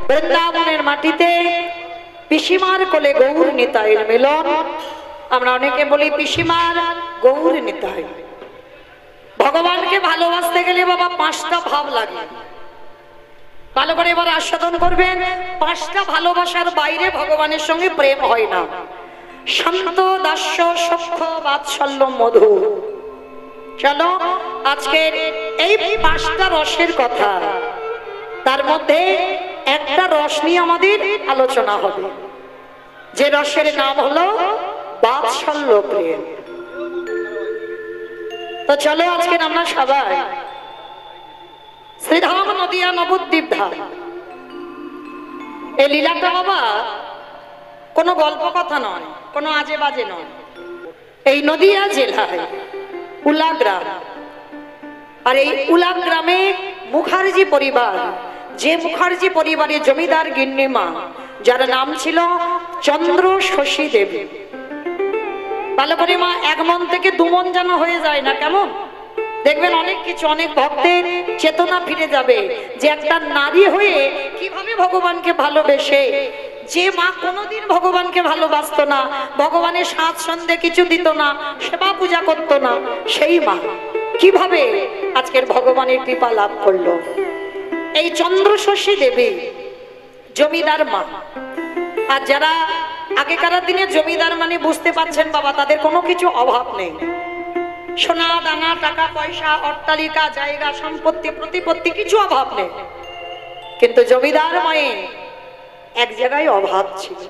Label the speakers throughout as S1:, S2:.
S1: বৃন্দাবনের মাটিতে পিসিমার কোলে গৌর নিতাইয়ের মিলন। আমরা অনেকে বলি পিসিমার গৌর নিতাই। ভগবানকে ভালোবাসতে গেলে বাবা পাঁচটা ভাব লাগে, ভালো করে এবার আস্বাদন করবেন। পাঁচটা ভালোবাসার বাইরে ভগবানের সঙ্গে প্রেম হয় না। শান্ত, দাস্য, সখ্য, বাৎসল্য, মধু। চলো আজকের এই পাঁচটা রসের কথা, তার মধ্যে একটা রস নিয়ে আমাদের আলোচনা হবে, যে রসের নাম হলো বাৎসল্য প্রেম। তো চলো আজকে আমরা সবাই শ্রীধাম নদিয়া নবদ্বীপ ধাম, এই লীলাটা বাবা কোনো গল্প কথা নয়, কোনো আজে বাজে নয়। এই নদিয়া জেলায় উলা গ্রাম, আর এই উলা গ্রামে মুখার্জি পরিবার, যে মুখার্জি পরিবারের জমিদার গিন্নিমা, যার নাম ছিল চন্দ্র শশী দেবী। ভালো করে মা এক মন থেকে দুমন যেন হয়ে যায় না, কেমন দেখবেন অনেক কিছু, অনেক ভক্তের চেতনা ফিরে যাবে যে একটা নারী হয়ে কিভাবে ভগবানকে ভালোবেসে, যে মা কোনোদিন ভগবানকে ভালোবাসতো না, ভগবানের সাত সন্ধে কিছু দিত না, সেবা পূজা করতো না, সেই মা কিভাবে আজকের ভগবানের কৃপা লাভ করলো। এই চন্দ্র শশী দেবী জমিদার মা। আর যারা আগেকার দিনে জমিদার মানে বুঝতে পারছেন বাবা, তাদের কোনো কিছু অভাব নেই, সোনা দানা, টাকা পয়সা, অট্টালিকা, জায়গা, সম্পত্তি, প্রতিপত্তি কিছু অভাব নেই। কিন্তু জমিদার মায়ের এক জায়গায় অভাব ছিল।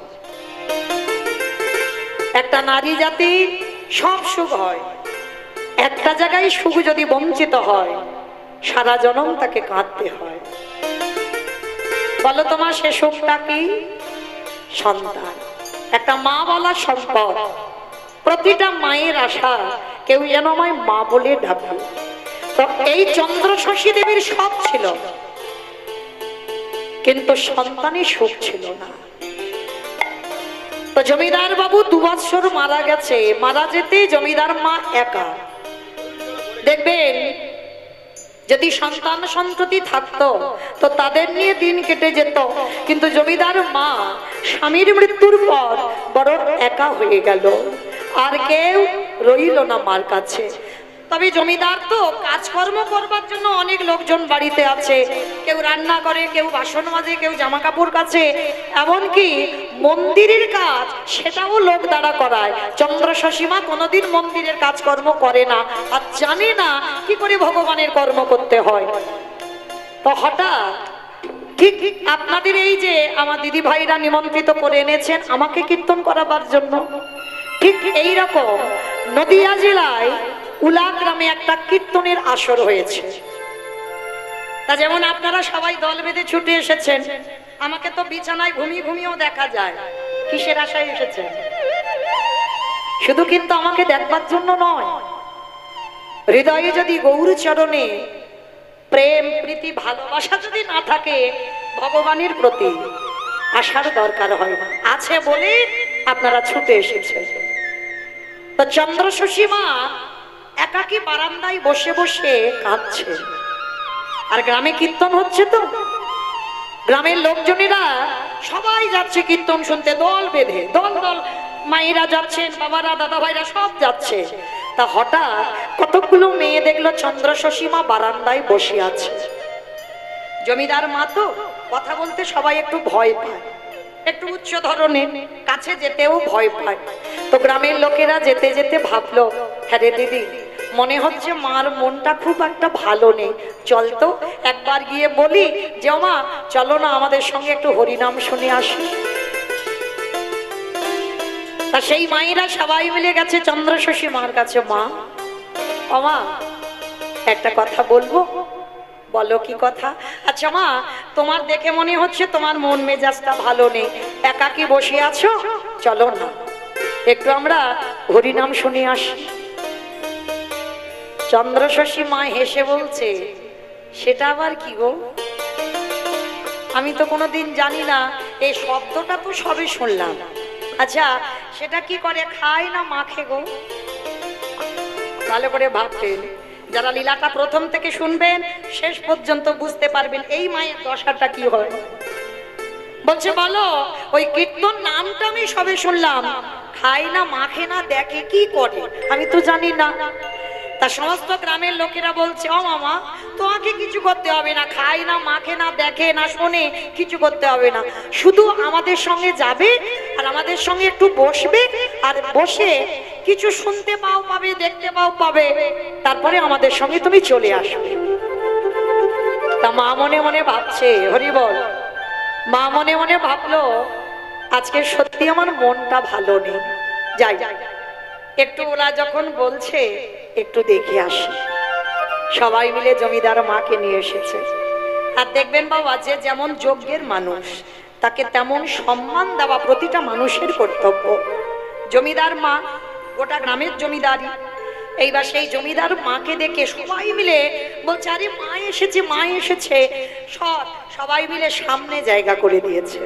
S1: একটা নারী জাতির সব সুখ হয়, একটা জায়গায় সুখ যদি বঞ্চিত হয় সারা জনম তাকে কাঁদতে হয়। বলো তোমার সে সুখটা কি? সন্তান। একটা মা বলা সম্পদ। প্রতিটা মায়ের আশা কেউ যেন আমায় মা বলে ডাকে। তো এই চন্দ্র শশী দেবীর সব ছিল, কিন্তু সন্তানই সুখ ছিল না। তো জমিদার বাবু 2 বছর মারা গেছে, মারা যেতে জমিদার মা একা। দেখবেন যদি সন্তান সন্ততি থাকতো তো তাদের নিয়ে দিন কেটে যেত, কিন্তু জমিদার মা স্বামীর মৃত্যুর পর বড় একা হয়ে গেল, আর কেউ রইল না মার কাছে। তবে জমিদার তো কাজকর্ম করবার জন্য অনেক লোকজন বাড়িতে আছে, কেউ রান্না করে, কেউ বাসন মাজে, কেউ জামা কাপড় কাচে, এমনকি মন্দিরের কাজ সেটাও লোক দ্বারা করায়। চন্দ্র শশীমা কোনোদিন মন্দিরের কাজকর্ম করে না, আর জানে না কি করে ভগবানের কর্ম করতে হয়। তো হঠাৎ ঠিক আপনাদের এই যে আমার দিদি ভাইরা নিমন্ত্রিত করে এনেছেন আমাকে কীর্তন করাবার জন্য, ঠিক এইরকম নদিয়া জেলায় উলা গ্রামে একটা কীর্তনের আসর হয়েছে। তা যেমন আপনারা সবাই দল বেঁধে ছুটে এসেছেন, আমাকে তো বিছানায় ঘুমিয়ে ঘুমিয়েও দেখা যায়। কিসের আশায় এসেছেন? শুধু কিন্তু আমাকে দেখবার জন্য নয়, হৃদয়ে যদি গৌর চরণে প্রেম, প্রীতি, ভালোবাসা যদি না থাকে ভগবানের প্রতি, আসার দরকার হয় না। আছে বলে আপনারা ছুটে এসেছেন। তো চন্দ্র শশী মা একাকী বারান্দায় বসে বসে কাঁদছে, আর গ্রামে কীর্তন হচ্ছে। তো গ্রামের লোকজনেরা সবাই যাচ্ছে কীর্তন শুনতে, দল বেঁধে, দল দল মায়েরা যাচ্ছেন, বাবারা, দাদা ভাইরা সব যাচ্ছে। তা হঠাৎ কতগুলো মেয়ে দেখলো চন্দ্র শশী মা বারান্দায় বসে আছে। জমিদার মা তো কথা বলতে সবাই একটু ভয় পায়, একটু উচ্চ ধরনের, কাছে যেতেও ভয় পায়। তো গ্রামের লোকেরা যেতে যেতে ভাবলো, হ্যাঁ রে দিদি, মনে হচ্ছে মার মনটা খুব একটা ভালো নেই, চল তো একবার গিয়ে বলি যে মা চলো না আমাদের সঙ্গে একটু হরিনাম শুনে আসি। তা সেই মায়েরা সবাই মিলে গেছে চন্দ্র শশী মার কাছে। মা, ও মা, একটা কথা বলবো। বলো কি কথা? আচ্ছা মা, তোমার দেখে মনে হচ্ছে তোমার মন মেজাজটা ভালো নেই, একাকী বসে আছো, চলো না একটু আমরা হরিনাম শুনে আসি। চন্দ্র শশী মা হেসে বলছে, সেটা আবার কি গো? আমি তো কোনোদিন জানি না, এই শব্দটা তো সবে শুনলাম। আচ্ছা সেটা কি করে, খায় না মাখে গো? ভালো করে ভাবতেন, যারা লীলাটা প্রথম থেকে শুনবেন শেষ পর্যন্ত বুঝতে পারবেন এই মায়ের দশাটা কি হয়। বলছে বলো ওই কীর্তন নামটা আমি সবে শুনলাম, খায় না মাখে না দেখে কি করে আমি তো জানি না। তা সমস্ত গ্রামের লোকেরা বলছে ও মামা তোমাকে কিছু করতে হবে না, খায় না মাখে না দেখে না শোনে, কিছু করতে হবে না, শুধু আমাদের সঙ্গে যাবে আর আমাদের সঙ্গে একটু বসবে, আর বসে কিছু শুনতে পাও পাবে, দেখতে পাও পাবে, তারপরে আমাদের সঙ্গে তুমি চলে আসবে। তা মা মনে মনে ভাবছে, হরি বল, মা মনে মনে ভাবলো আজকে সত্যি আমার মনটা ভালো নেই, যাই একটু ওরা যখন বলছে একটু দেখে আসি। সবাই মিলে জমিদার মাকে নিয়ে এসেছে। আর দেখবেন বাবা, যে যেমন যোগ্যের মানুষ তাকে তেমন সম্মান দেওয়া প্রতিটা মানুষের কর্তব্য। জমিদার মা গোটা গ্রামের জমিদারি, এইবার সেই জমিদার মাকে দেখে সবাই মিলে বলছে আরে মা এসেছে, মা এসেছে, সবাই মিলে সামনে জায়গা করে দিয়েছে।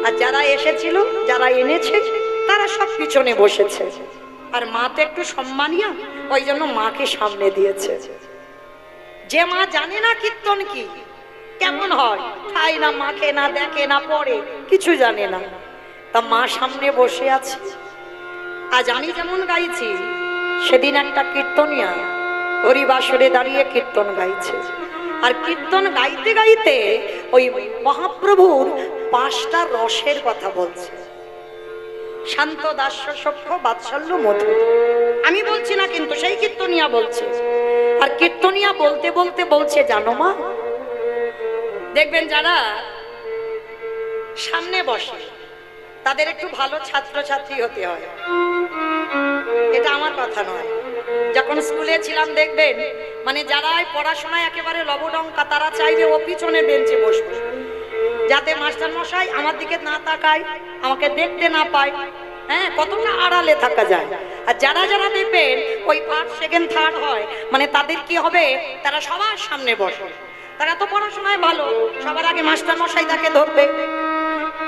S1: আর যারা এসেছিল, যারা এনেছে, তারা সব পিছনে বসেছে। আর মা তো একটু সম্মানীয়, ওই জন্য মাকে সামনে দিয়েছে। যে মা জানে না কীর্তন কি কেমন হয়, খায় না মাখে না দেখে না পড়ে, কিছু জানে না, তা মা সামনে বসে আছে। আজ আমি যেমন গাইছি, সেদিন একটা কীর্তনিয়া হরিবাসরে দাঁড়িয়ে কীর্তন গাইছে। আর কীর্তন গাইতে গাইতে ওই মহাপ্রভুর 5টা রসের কথা বলছে, শান্ত, দাস্য, সখ্য, বাৎসল্য, মধু। আমি বলছি না কিন্তু, সেই কীর্তনিয়া বলছে। আর কীর্তনিয়া বলতে বলতে বলছে জানো মা, দেখবেন যারা সামনে বসে তাদের একটু ভালো ছাত্রছাত্রী হতে হয়, এটা আমার কথা নয়। যখন স্কুলে ছিলাম দেখবেন, মানে যারা পড়াশোনায় একেবারে লবডঙ্কা, তারা চাইবে ও পিছনের বেঞ্চে বসবে, যাতে মাস্টার মশাই আমার দিকে না তাকায়, আমাকে দেখতে না পায়। হ্যাঁ, কতটা আড়ালে থাকা যায়। আর যারা যারা দেখবেন ওই 1st, 2nd, 3rd হয়, মানে তাদের কি হবে, তারা সবার সামনে বসে, তারা তো পড়াশোনায় ভালো, সবার আগে মাস্টার মশাই তাকে ধরবে।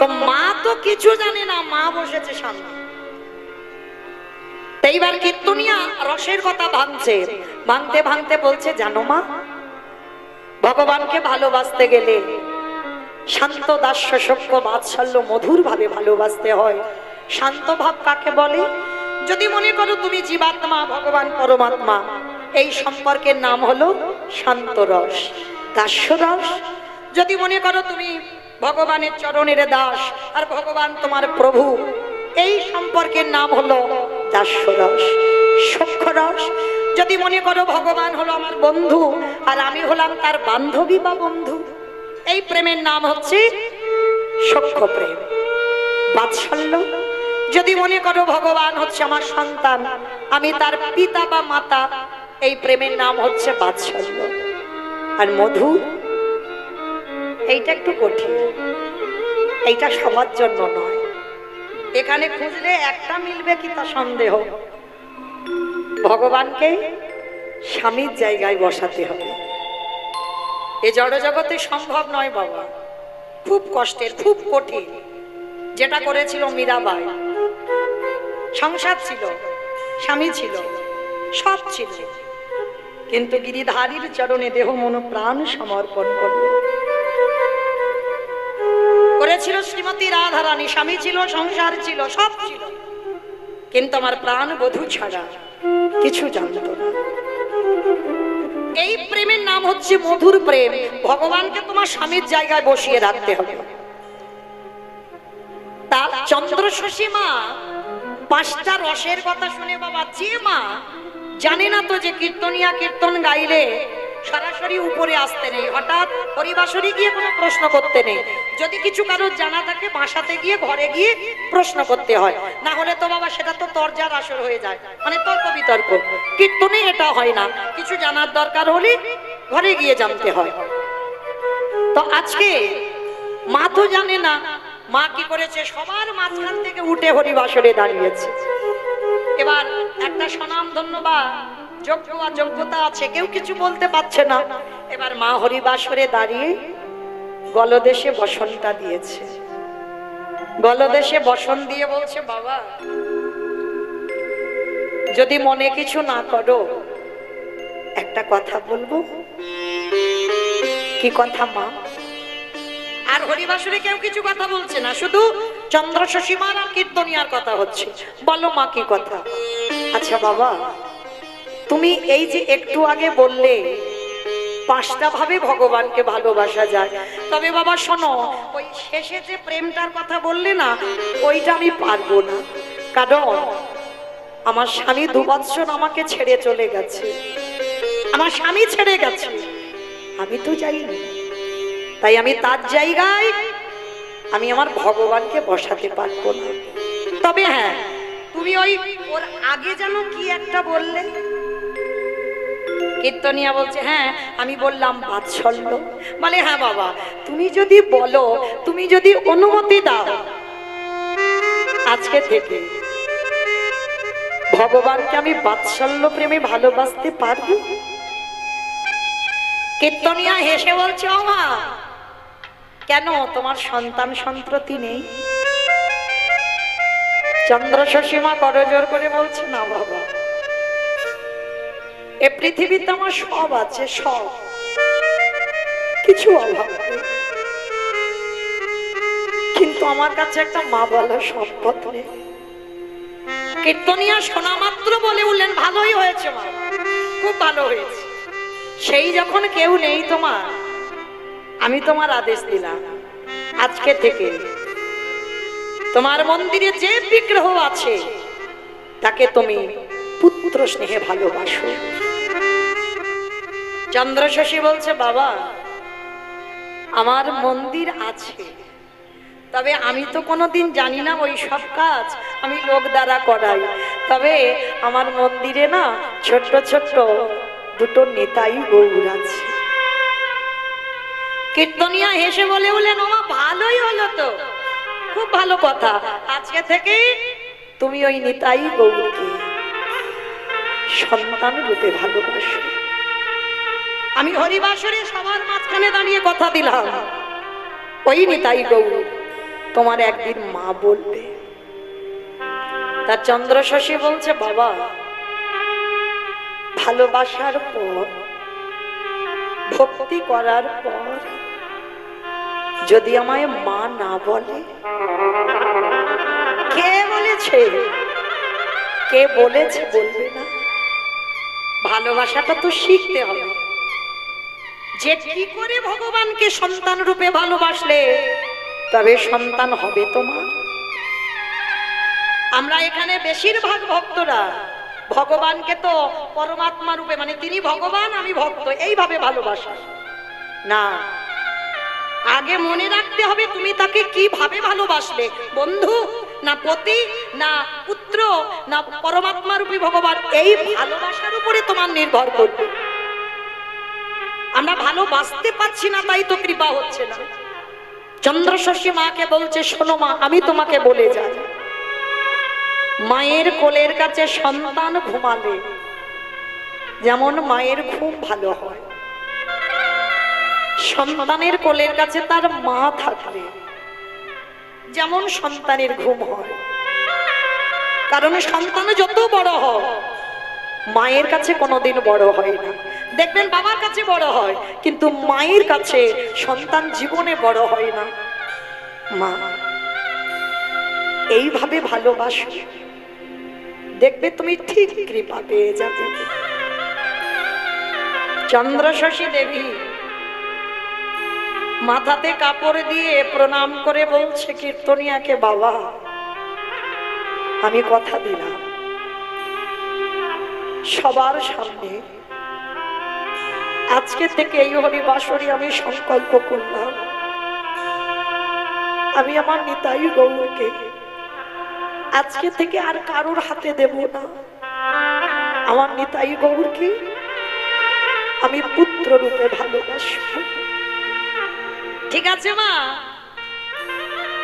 S1: তো মা তো কিছু জানে না, মা বসেছে সামনে। এইবার কীর্তনিয়া রসের কথা ভাঙছে, ভাঙতে ভাঙতে বলছে জানো মা, ভগবানকে ভালোবাসতে গেলে শান্ত, দাস্য, সখ্য, বাৎসল্য, মধুর ভাবে ভালোবাসতে হয়। শান্ত ভাব কাকে বলে? যদি মনে করো তুমি জীবাত্মা, ভগবান পরমাত্মা, এই সম্পর্কের নাম হলো শান্ত রস। দাস্য রস যদি মনে করো তুমি ভগবানের চরণের দাস আর ভগবান তোমার প্রভু, এই সম্পর্কের নাম হলো দাস্য রস। সখ্য রস যদি মনে করো ভগবান হলো আমার বন্ধু আর আমি হলাম তার বান্ধবী বা বন্ধু, এই প্রেমের নাম হচ্ছে সখ্য প্রেম। বাৎসল্য যদি মনে করো ভগবান হচ্ছে আমার সন্তান, আমি তার পিতা বা মাতা, এই প্রেমের নাম হচ্ছে বাৎসল্য। আর মধু, এইটা একটু কঠিন, এইটা সবার জন্য নয়। এখানে খুঁজলে একটা মিলবে কি তা সন্দেহ। ভগবানকে স্বামীর জায়গায় বসাতে হবে, এ জড় জগতে সম্ভব নয় বাবা, খুব কষ্টের, খুব কঠিন। যেটা করেছিল মীরাবাই, সংসার ছিল, স্বামী ছিল, সব ছিল, কিন্তু গিরিধারীর চরণে দেহ মন প্রাণ সমর্পণ করল। করেছিল শ্রীমতী রাধারানী, স্বামী ছিল, সংসার ছিল, সব ছিল, কিন্তু আমার প্রাণ বধূ ছাড়া কিছু জানত না। এই প্রেমের নাম হচ্ছে মধুর প্রেম। ভগবানকে তোমার স্বামীর জায়গায় বসিয়ে রাখতে হবে। তার চন্দ্রশশী মা 5টা রসের কথা শুনে বাবা, যে মা জানে না তো যে কীর্তনিয়া কীর্তন গাইলে সরাসরি উপরে আসতে নেই, হঠাৎ হরিবাসরে গিয়ে কোনো প্রশ্ন করতে নেই। যদি কিছু কারোর জানা থাকে বাসাতে গিয়ে, ঘরে গিয়ে প্রশ্ন করতে হয়, না হলে তো বাবা সেটা তো তর্জার আসর হয়ে যায়, মানে তর্ক বিতর্ক। কীর্তনে এটা হয় না, কিছু জানার দরকার হলে ঘরে গিয়ে জানতে হয়। তো আজকে মা তো জানে না, মা কি করেছে, সবার মাঝখান থেকে উঠে হরিবাসরে দাঁড়িয়েছে। এবার একটা স্বনাম ধন্যবাদ, যোগ্য আর যোগ্যতা আছে, কেউ কিছু বলতে পারছে না। এবার মা হরিবাসরে দাঁড়িয়ে গলদেশে বসনটা দিয়েছে। গলদেশে বসন দিয়ে বলছে বাবা, যদি মনে কিছু না করো একটা কথা বলবো। কি কথা মা? আর হরিবাসরে কেউ কিছু কথা বলছে না, শুধু চন্দ্র শশীমার আর কীর্তনিয়ার কথা হচ্ছে। বলো মা কি কথা? আচ্ছা বাবা, তুমি এই যে একটু আগে বললে 5টা ভাবে ভগবানকে ভালোবাসা যায়, তবে বাবা শোনো, ওই শেষে যে প্রেমটার কথা বললে না, ওইটা আমি পারবো না। কারণ আমার স্বামী 2 বৎসর আমাকে ছেড়ে চলে গেছে, আমার স্বামী ছেড়ে গেছে, আমি তো যাইনি, তাই আমি তার জায়গায় আমি আমার ভগবানকে বসাতে পারবো না। তবে হ্যাঁ, তুমি ওই ওর আগে যেন কি একটা বললে, কীর্তনিয়া বলছে হ্যাঁ আমি বললাম বাৎসল্য। বলে হ্যাঁ বাবা, তুমি যদি বলো, তুমি যদি অনুমতি দাও, আজকে থেকে ভগবানকে আমি বাৎসল্য প্রেমে ভালোবাসতে পারবো। কীর্তনিয়া হেসে বলছে ও মা, কেন তোমার সন্তান সন্ততি নেই? চন্দ্র শশীমা করজোর করে বলছে না বাবা, এ পৃথিবীতে আমার সব আছে, সব কিছু অভাব নেই, কিন্তু আমার কাছে একটা মা বলার সম্পদ নেই। কীর্তনিয়া শোনা মাত্র বলে উঠলেন ভালোই হয়েছে মা, খুব ভালো হয়েছে। সেই যখন কেউ নেই তোমার, আমি তোমার আদেশ দিলাম আজকে থেকে তোমার মন্দিরে যে বিগ্রহ আছে তাকে তুমি পুত্র স্নেহে ভালোবাসো। চন্দ্র শশী বলছে বাবা, আমার মন্দির আছে, তবে আমি তো কোনোদিন জানি না ওই সব কাজ, আমি লোক দ্বারা করাই। তবে আমার মন্দিরে না ছোট্ট ছোট্ট 2টো নিতাই গৌর আছে। কীর্তনিয়া হেসে বলে উঠলেন ওমা ভালোই হলো তো, খুব ভালো কথা, আজকে থেকে তুমি ওই নিতাই গৌরকে সন্তান রূপে ভালোবাসো। আমি হরিবাসরে সবার মাঝখানে দাঁড়িয়ে কথা দিলাম, ওই নিতাই গৌর তোমার একদিন মা বলবে। তার চন্দ্র শশী বলছে বাবা, ভালোবাসার পর, ভক্তি করার পর যদি আমায় মা না বলে, কে বলেছে? কে বলেছে বলবে না? ভালোবাসাটা তো শিখতে হবে, যে কি করে ভগবানকে সন্তান রূপে ভালোবাসলে তবে সন্তান হবে তোমার। আমরা এখানে বেশিরভাগ ভক্তরা ভগবানকে তো পরমাত্মা রূপে, মানে তিনি ভগবান আমি ভক্ত, এইভাবে ভালোবাসা না। আগে মনে রাখতে হবে তুমি তাকে কিভাবে ভালোবাসলে, বন্ধু না পতি না পুত্র না পরমাত্মা রূপী ভগবান, এই ভালোবাসার উপরে তোমার নির্ভর করবে। আমরা ভালোবাসতে পারছি না, তাই তো কৃপা হচ্ছে না। চন্দ্র শশী মাকে বলছে শোনো মা, আমি তোমাকে বলে যাই, মায়ের কোলের কাছে সন্তান ঘুমালে যেমন মায়ের ঘুম ভালো হয়, সন্তানের কোলের কাছে তার মা থাকলে যেমন সন্তানের ঘুম হয়। কারণ সন্তান যত বড় হয় মায়ের কাছে কোনোদিন বড় হয় না। দেখবেন বাবার কাছে বড় হয়, কিন্তু মায়ের কাছে সন্তান জীবনে বড় হয় না। মা এইভাবে ভালোবাসো, দেখবে তুমি ঠিক কৃপা পেয়ে যাবে। চন্দ্র শশী দেবী মাথাতে কাপড় দিয়ে প্রণাম করে বলছে কীর্তনিয়াকে বাবা, আমি কথা দিলাম সবার সামনে আজকে থেকে এই হরিবাসরে আমি সংকল্প করলাম, আমি আমার নিতাই গৌরকে আজকে থেকে আর কারোর হাতে দেব না। আমার নিতাই গৌরকে আমি পুত্র রূপে ভালোবাসব। ঠিক আছে মা?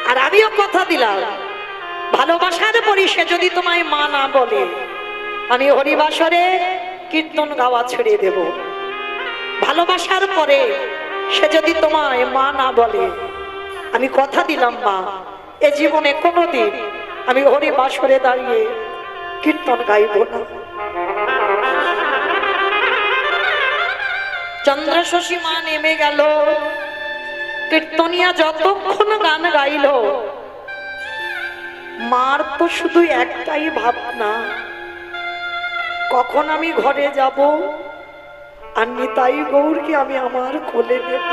S1: আর আমিও কথা দিলাম ভালোবাসার পরই সে যদি তোমায় মা না বলে, আমি হরিবাসরে কীর্তন গাওয়া ছেড়ে দেব। ভালোবাসার পরে সে যদি তোমায় মা না বলে, আমি কথা দিলাম মা, এ জীবনে কোনোদিন আমি হরিবাসরে দাঁড়িয়ে কীর্তন গাইব না। চন্দ্র শশী মা নেমে গেল, কীর্তনিয়া যতক্ষণ গান গাইল, মার তো শুধু একটাই ভাবনা, কখন আমি ঘরে যাব আর নিতাই গৌরকে আমি আমার কোলে নেব।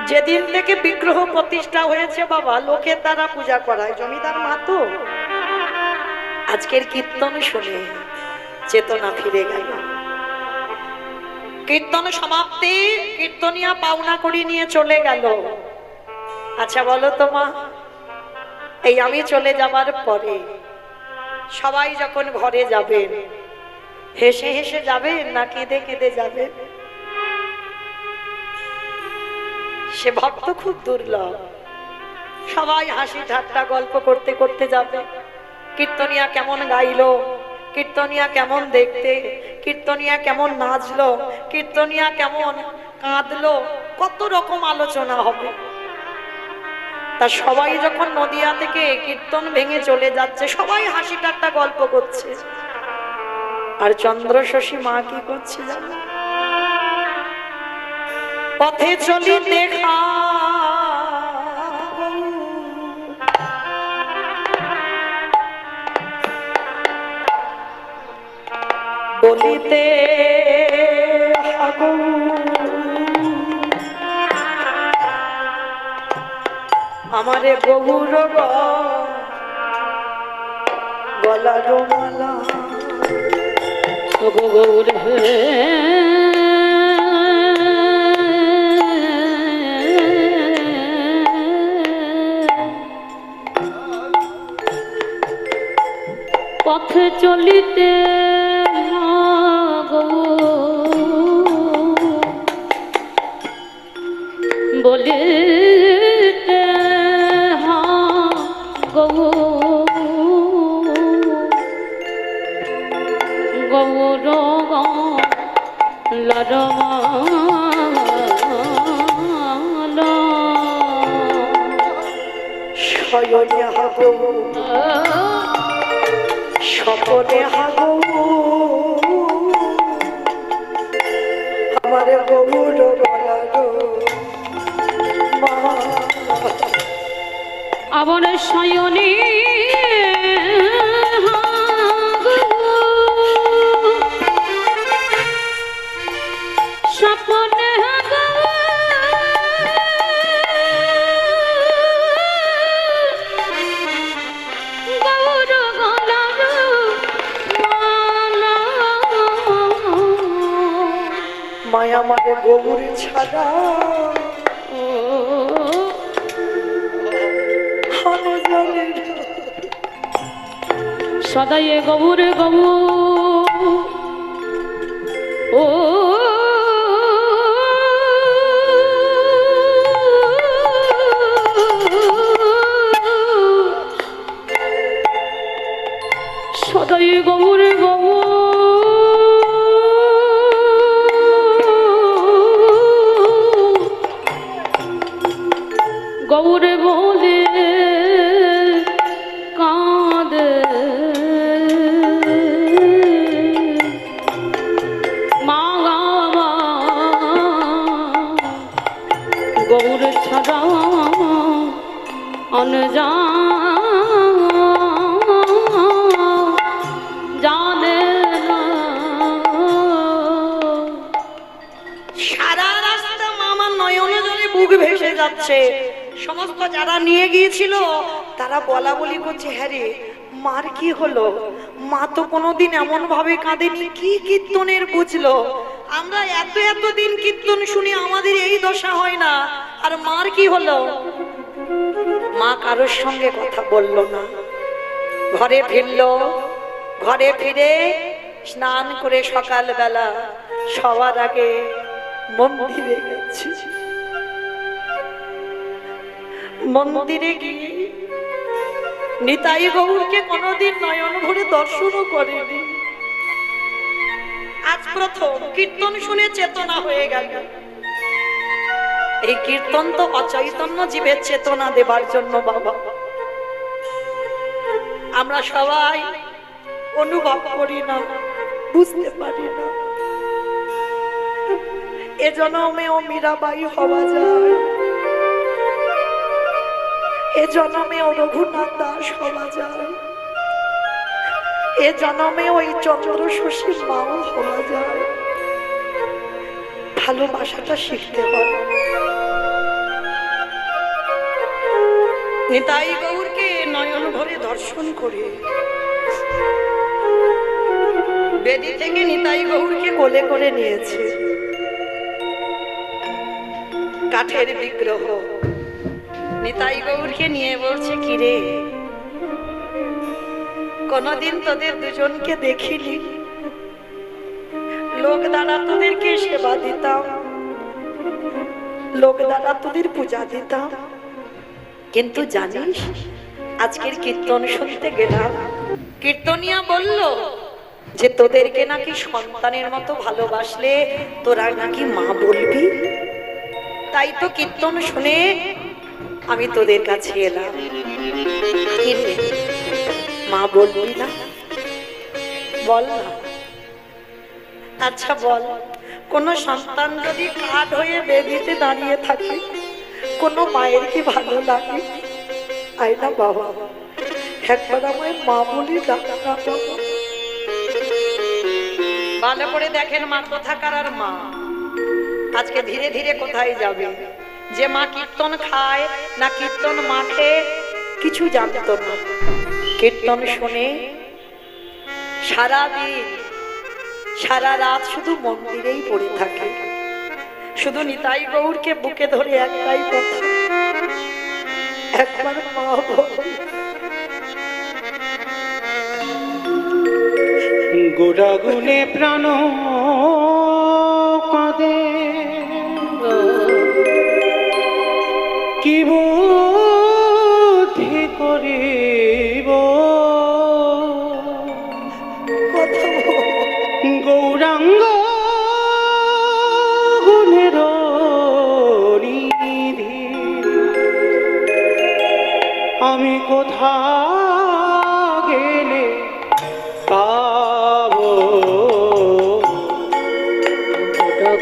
S1: যেদিন থেকে বিগ্রহ প্রতিষ্ঠা হয়েছে বাবা, লোকের দ্বারা পূজা করায়, জমিদার মা তো আজকের কীর্তন শুনে চেতনা ফিরে গেল। কীর্তন সমাপ্তি, কীর্তনিয়া পাওনা করি নিয়ে চলে গেল। আচ্ছা বলো তো মা, এই আমি চলে যাবার পরে সবাই যখন ঘরে যাবেন, হেসে হেসে যাবেন না কেঁদে কেঁদে যাবেন? সে ভক্ত খুব দুর্লভ। সবাই হাসি ঠাট্টা গল্প করতে করতে যাবে। কীর্তনিয়া কেমন গাইলো, কীর্তনিয়া কেমন দেখতে, কীর্তনিয়া কেমন নাচলো, কীর্তনিয়া কেমন কাঁদলো, কত রকম আলোচনা হবে। তা সবাই যখন নদিয়া থেকে কীর্তন ভেঙে চলে যাচ্ছে, সবাই হাসি ঠাট্টা গল্প করছে, আর চন্দ্রশশী মা কি করছে জানো? পথে চলি দেখা বলিতে আমারে গৌর গলার মালা গৌর
S2: পথে চলিতে বলিতে গৌর লরমালা
S1: শয়নে হাগো স্বপনে হাগো আমার গৌর বলারো মা।
S2: আমার শয়নে স্বপনে
S1: মায়া মানে গৌর ছাড়া
S2: সদাই গৌর গৌ ও সদাই গৌর গৌ গৌর বলে কাঁদে মা গৌর ছাড়া অনজা জানে না।
S1: সারা রাস্তা মামা নয়নে জলে বুক ভেসে যাচ্ছে। সমস্ত যারা নিয়ে গিয়েছিল তারা বলা বলি করছে, হ্যাঁ রে মার কি হলো, মা তো কোনোদিন এমন ভাবে কাঁদেনি, কি কীর্তনের বুঝলো, আমরা এত এত দিন কীর্তন শুনি আমাদের এই দশা হয় না, আর মার কি হলো? মা কারোর সঙ্গে কথা বলল না, ঘরে ফিরলো। ঘরে ফিরে স্নান করে সকালবেলা সবার আগে মন্দিরে গেছি। মন্দিরে গিয়ে নিতাই গৌরকে কোনোদিন নয়ন ভরে দর্শনও করেনি। আজ প্রথম কীর্তন শুনে চেতনা হয়ে গেল। এই কীর্তন তো অচৈতন্য জীবের চেতনা দেবার জন্য বাবা। আমরা সবাই অনুভব করি না, বুঝতে পারি না। এ জন্মেও মীরাবাই হওয়া যায়, এ জন্মেও রঘুনাথ দাস হওয়া যায়, এ জন্মে ওই চন্দ্র শশীর মাও হওয়া যায়। ভালোবাসাটা শিখতে হয়। নিতাই গৌরকে নয়ন ভরে দর্শন করে বেদি থেকে নিতাই গৌরকে কোলে করে নিয়েছে। কাঠের বিগ্রহ নিতাই গৌরকে নিয়ে বলছে, কিরে কোনদিন তোদের দুজনকে দেখিনি, লোক দ্বারা তোদেরকে সেবা দিতাম, লোক দ্বারা তোদের পূজা দিতাম, কিন্তু জানিস আজকের কীর্তন শুনতে গেলাম, কীর্তনিয়া বলল যে তোদেরকে নাকি সন্তানের মতো ভালোবাসলে তোরা নাকি মা বলবি। তাই তো কীর্তন শুনে আমি তোদের কাছে এলাম। মা বলবি না? বল না। আচ্ছা বল, কোন সন্তান যদি কাঠ হয়ে বেদিতে দাঁড়িয়ে থাকে, কোন মায়ের কি ভালো লাগে? আয় না বাবা, একবার আমায় মা বলি ডাক না বাবা। ভালো করে দেখেন মা কোথাকার আর মা আজকে ধীরে ধীরে কোথায় যাবে। যে মা কীর্তন খায় না কীর্তন মাখে কিছু জানত না, কীর্তন শুনে সারাদিন সারা রাত শুধু মন্দিরেই পড়ে থাকে। শুধু নিতাই গৌরকে বুকে ধরে একটাই কথা, একবার মা বল।
S3: গোড়াগুনে প্রাণ কাঁদে, কি বুদ্ধি করিব গৌরাঙ্গ গুণের নিধি, আমি কোথা গেলে পাবো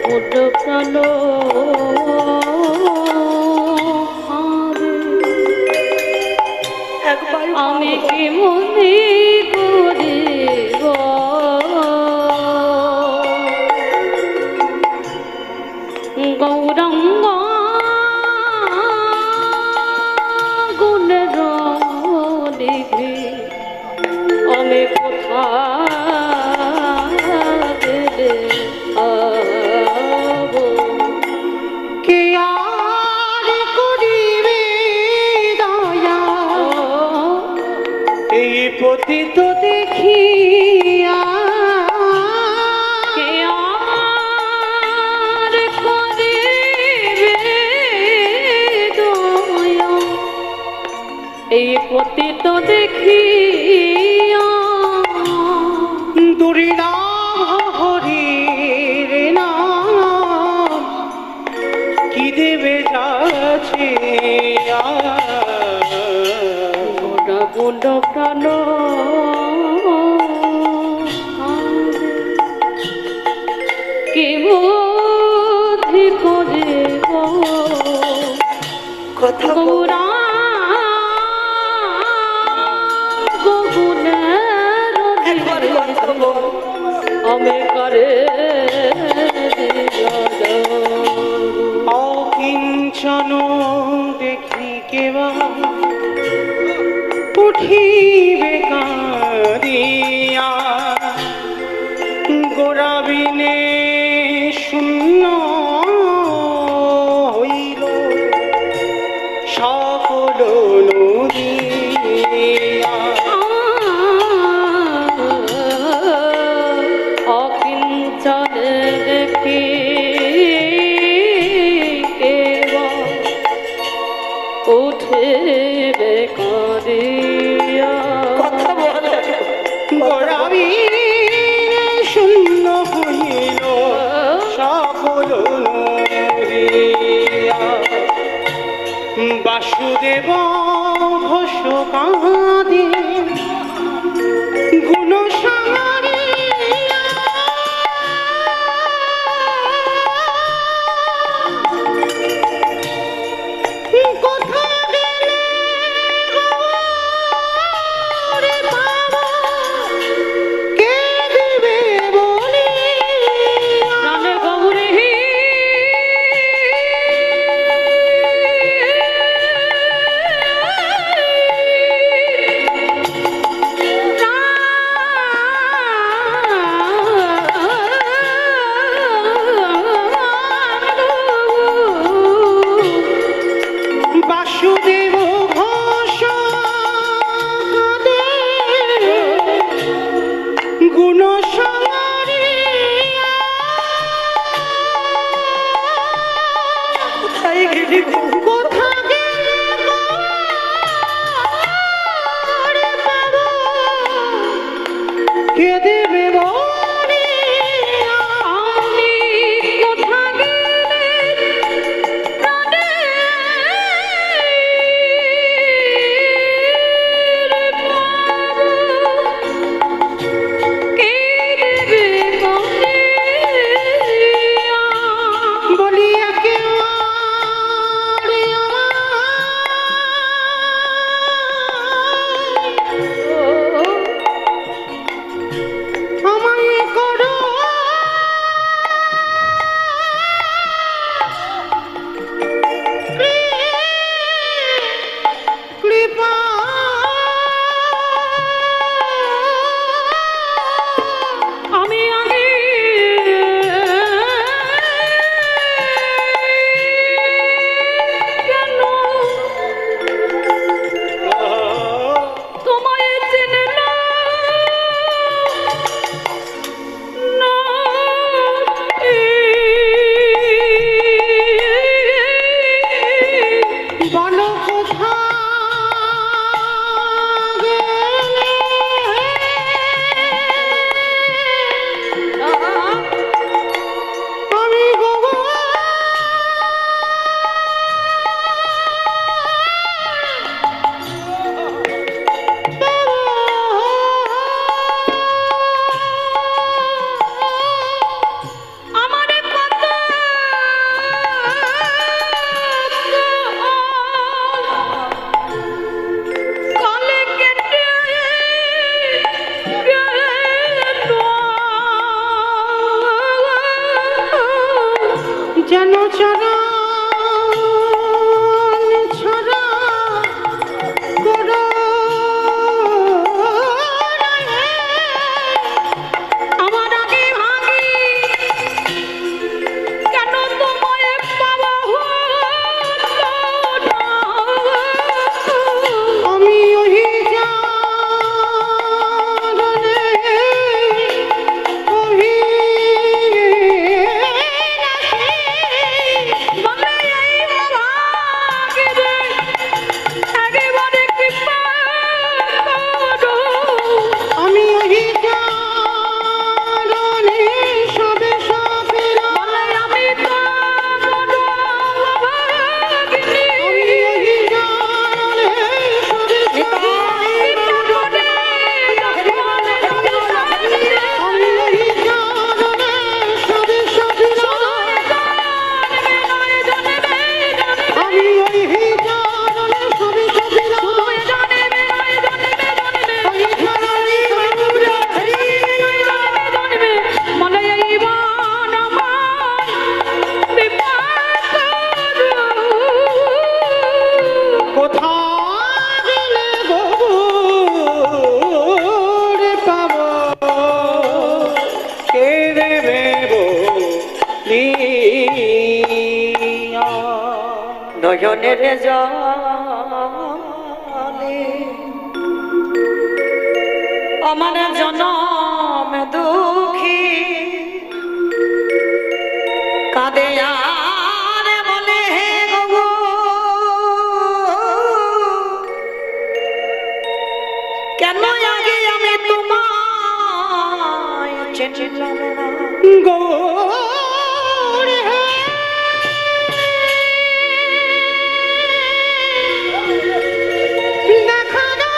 S2: গুড প্রাণ আমি কি মনে করিব গৌরাঙ্গ গুণের নিধি, আমি কোথা গেলে পাবো।
S3: কে আর করিবে দয়া এই পতিত দেখিয়া,
S2: কে আর করিবে দয়া এই পতিত দেখিয়া,
S3: দুর্নাম হরির নাম কি দেবে যাচ্ছে
S2: গোটা গুণ্ড প্রাণ কি বুদ্ধি করিব
S1: কথা বল।
S2: গৌরা গুণের
S1: একবার কথা বল।
S2: আমি করে
S3: অকিঞ্চন দেখি কেবা উঠিবে কাঁদিয়া, গোড়াবিনে শূন্য হইল সকল নদিয়া।
S2: অকিঞ্চনে দেখি উঠিবে কাঁদিয়া,
S1: কথা বল।
S3: গোড়াবিনে শূন্য হইল সকল নদিয়া। বাসুদেব ঘোষ কাঁদে গুণ সারিয়া,
S1: নয়নের জলে আমার জনম দুঃখী কাঁদে আর বলে হে গো কেন আগে আমি তোমায় চিনলাম না
S3: গৌর হে দেখা না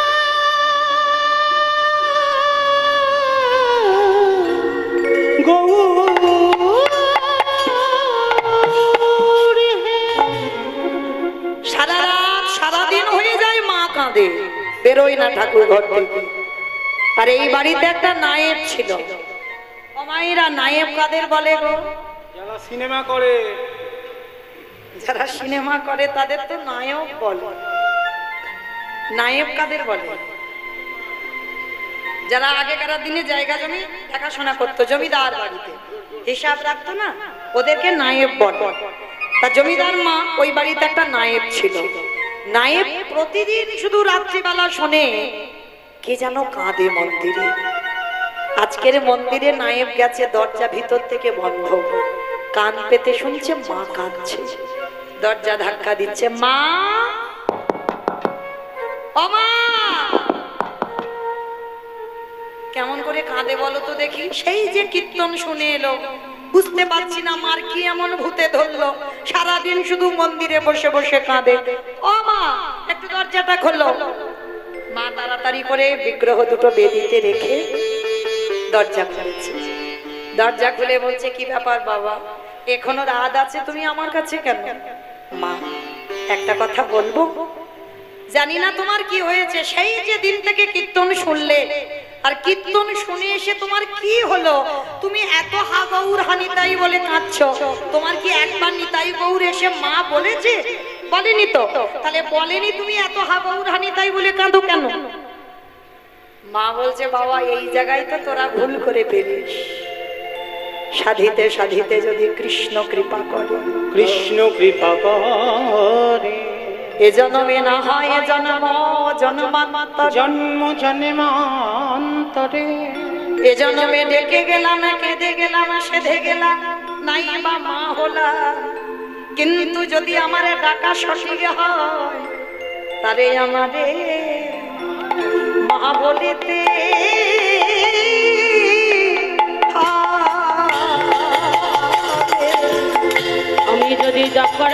S3: গৌর হে
S1: সারা রাত সারাদিন হয়ে যায় মা কাঁদে বেরোয় না ঠাকুর ঘর থেকে। আর এই বাড়িতে একটা নায়েব ছিল। মায়েরা নায়েব কাদের বলে গো?
S3: যারা সিনেমা করে,
S1: যারা সিনেমা করে তাদের তো নায়ক বলে। নায়েব কাদের বলে? যারা আগেকার দিনে জায়গা জমি দেখাশোনা করতো, জমিদার বাড়িতে হিসাব রাখতো না, ওদেরকে নায়েব বলে। তা জমিদার মা ওই বাড়িতে একটা নায়েব ছিল। নায়েব প্রতিদিন শুধু রাত্রিবেলা শোনে কে যেন কাঁদে মন্দিরে। আজকের মন্দিরে নায়েব গেছে, দরজা ভিতর থেকে বন্ধ, কান পেতে শুনছে মা কাঁদছে। দরজা ধাক্কা দিচ্ছে, মা ও মা। কেমন করে কাঁদে বলো তো দেখি? সেই যে কীর্তন শুনে এলো, বুঝতে পারছি না মার কি এমন ভূতে ধরলো, সারাদিন শুধু মন্দিরে বসে বসে কাঁদে। ও মা একটু দরজাটা খোলো। মা তাড়াতাড়ি করে বিগ্রহ দুটো বেদিতে রেখে দরজা খুলেছে। দরজা খুলে বলছে, কি ব্যাপার বাবা, এখনো রাত আছে, তুমি আমার কাছে কেন? মা একটা কথা বলবো? জানি না তোমার কি হয়েছে, সেই যে দিন থেকে কীর্তন শুনলে, আর কীর্তন শুনে এসে তোমার কি হলো? তুমি এত হা গৌর হানিতাই বলে কাঁদছো, তোমার কি একবার নিতাই গৌর এসে মা বলেছে? বলেনি তো, তাহলে বলেনি তুমি এত হা গৌর হানিতাই বলে কাঁদো কেন? মা বলছে, বাবা এই জায়গায় তো তোরা ভুল করে ফেলিস। সাধিতে সাধিতে যদি কৃষ্ণ কৃপা করে,
S3: কৃষ্ণ কৃপা করে,
S1: এ জন্মে না হয় এ জন্ম জন্মান্তর,
S3: জন্ম জন্মান্তরে
S1: এ জন্মে ডেকে গেলাম, কেঁদে গেলাম, সেধে গেলাম, নাই বা মা হলাম। কিন্তু যদি আমার ডাকা সঠিক হয়, তারে আমারে মা বলিতে
S2: আমি যদি ডাকার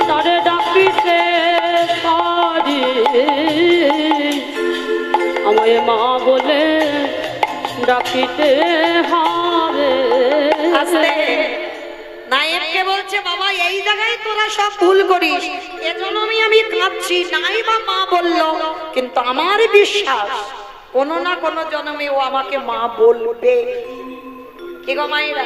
S2: তারে ডাকিতে পারি, আমায় মা বলে ডাকিতে হবে।
S1: নায়েবকে বলছে, বাবা এই জায়গায় তোরা সব ভুল করিস, এজন্য আমি কাঁদছি, নাই বা মা বললো, কিন্তু আমার বিশ্বাস কোনো না কোনো জন্মে ও আমাকে মা বলবে। কি গো মায়েরা,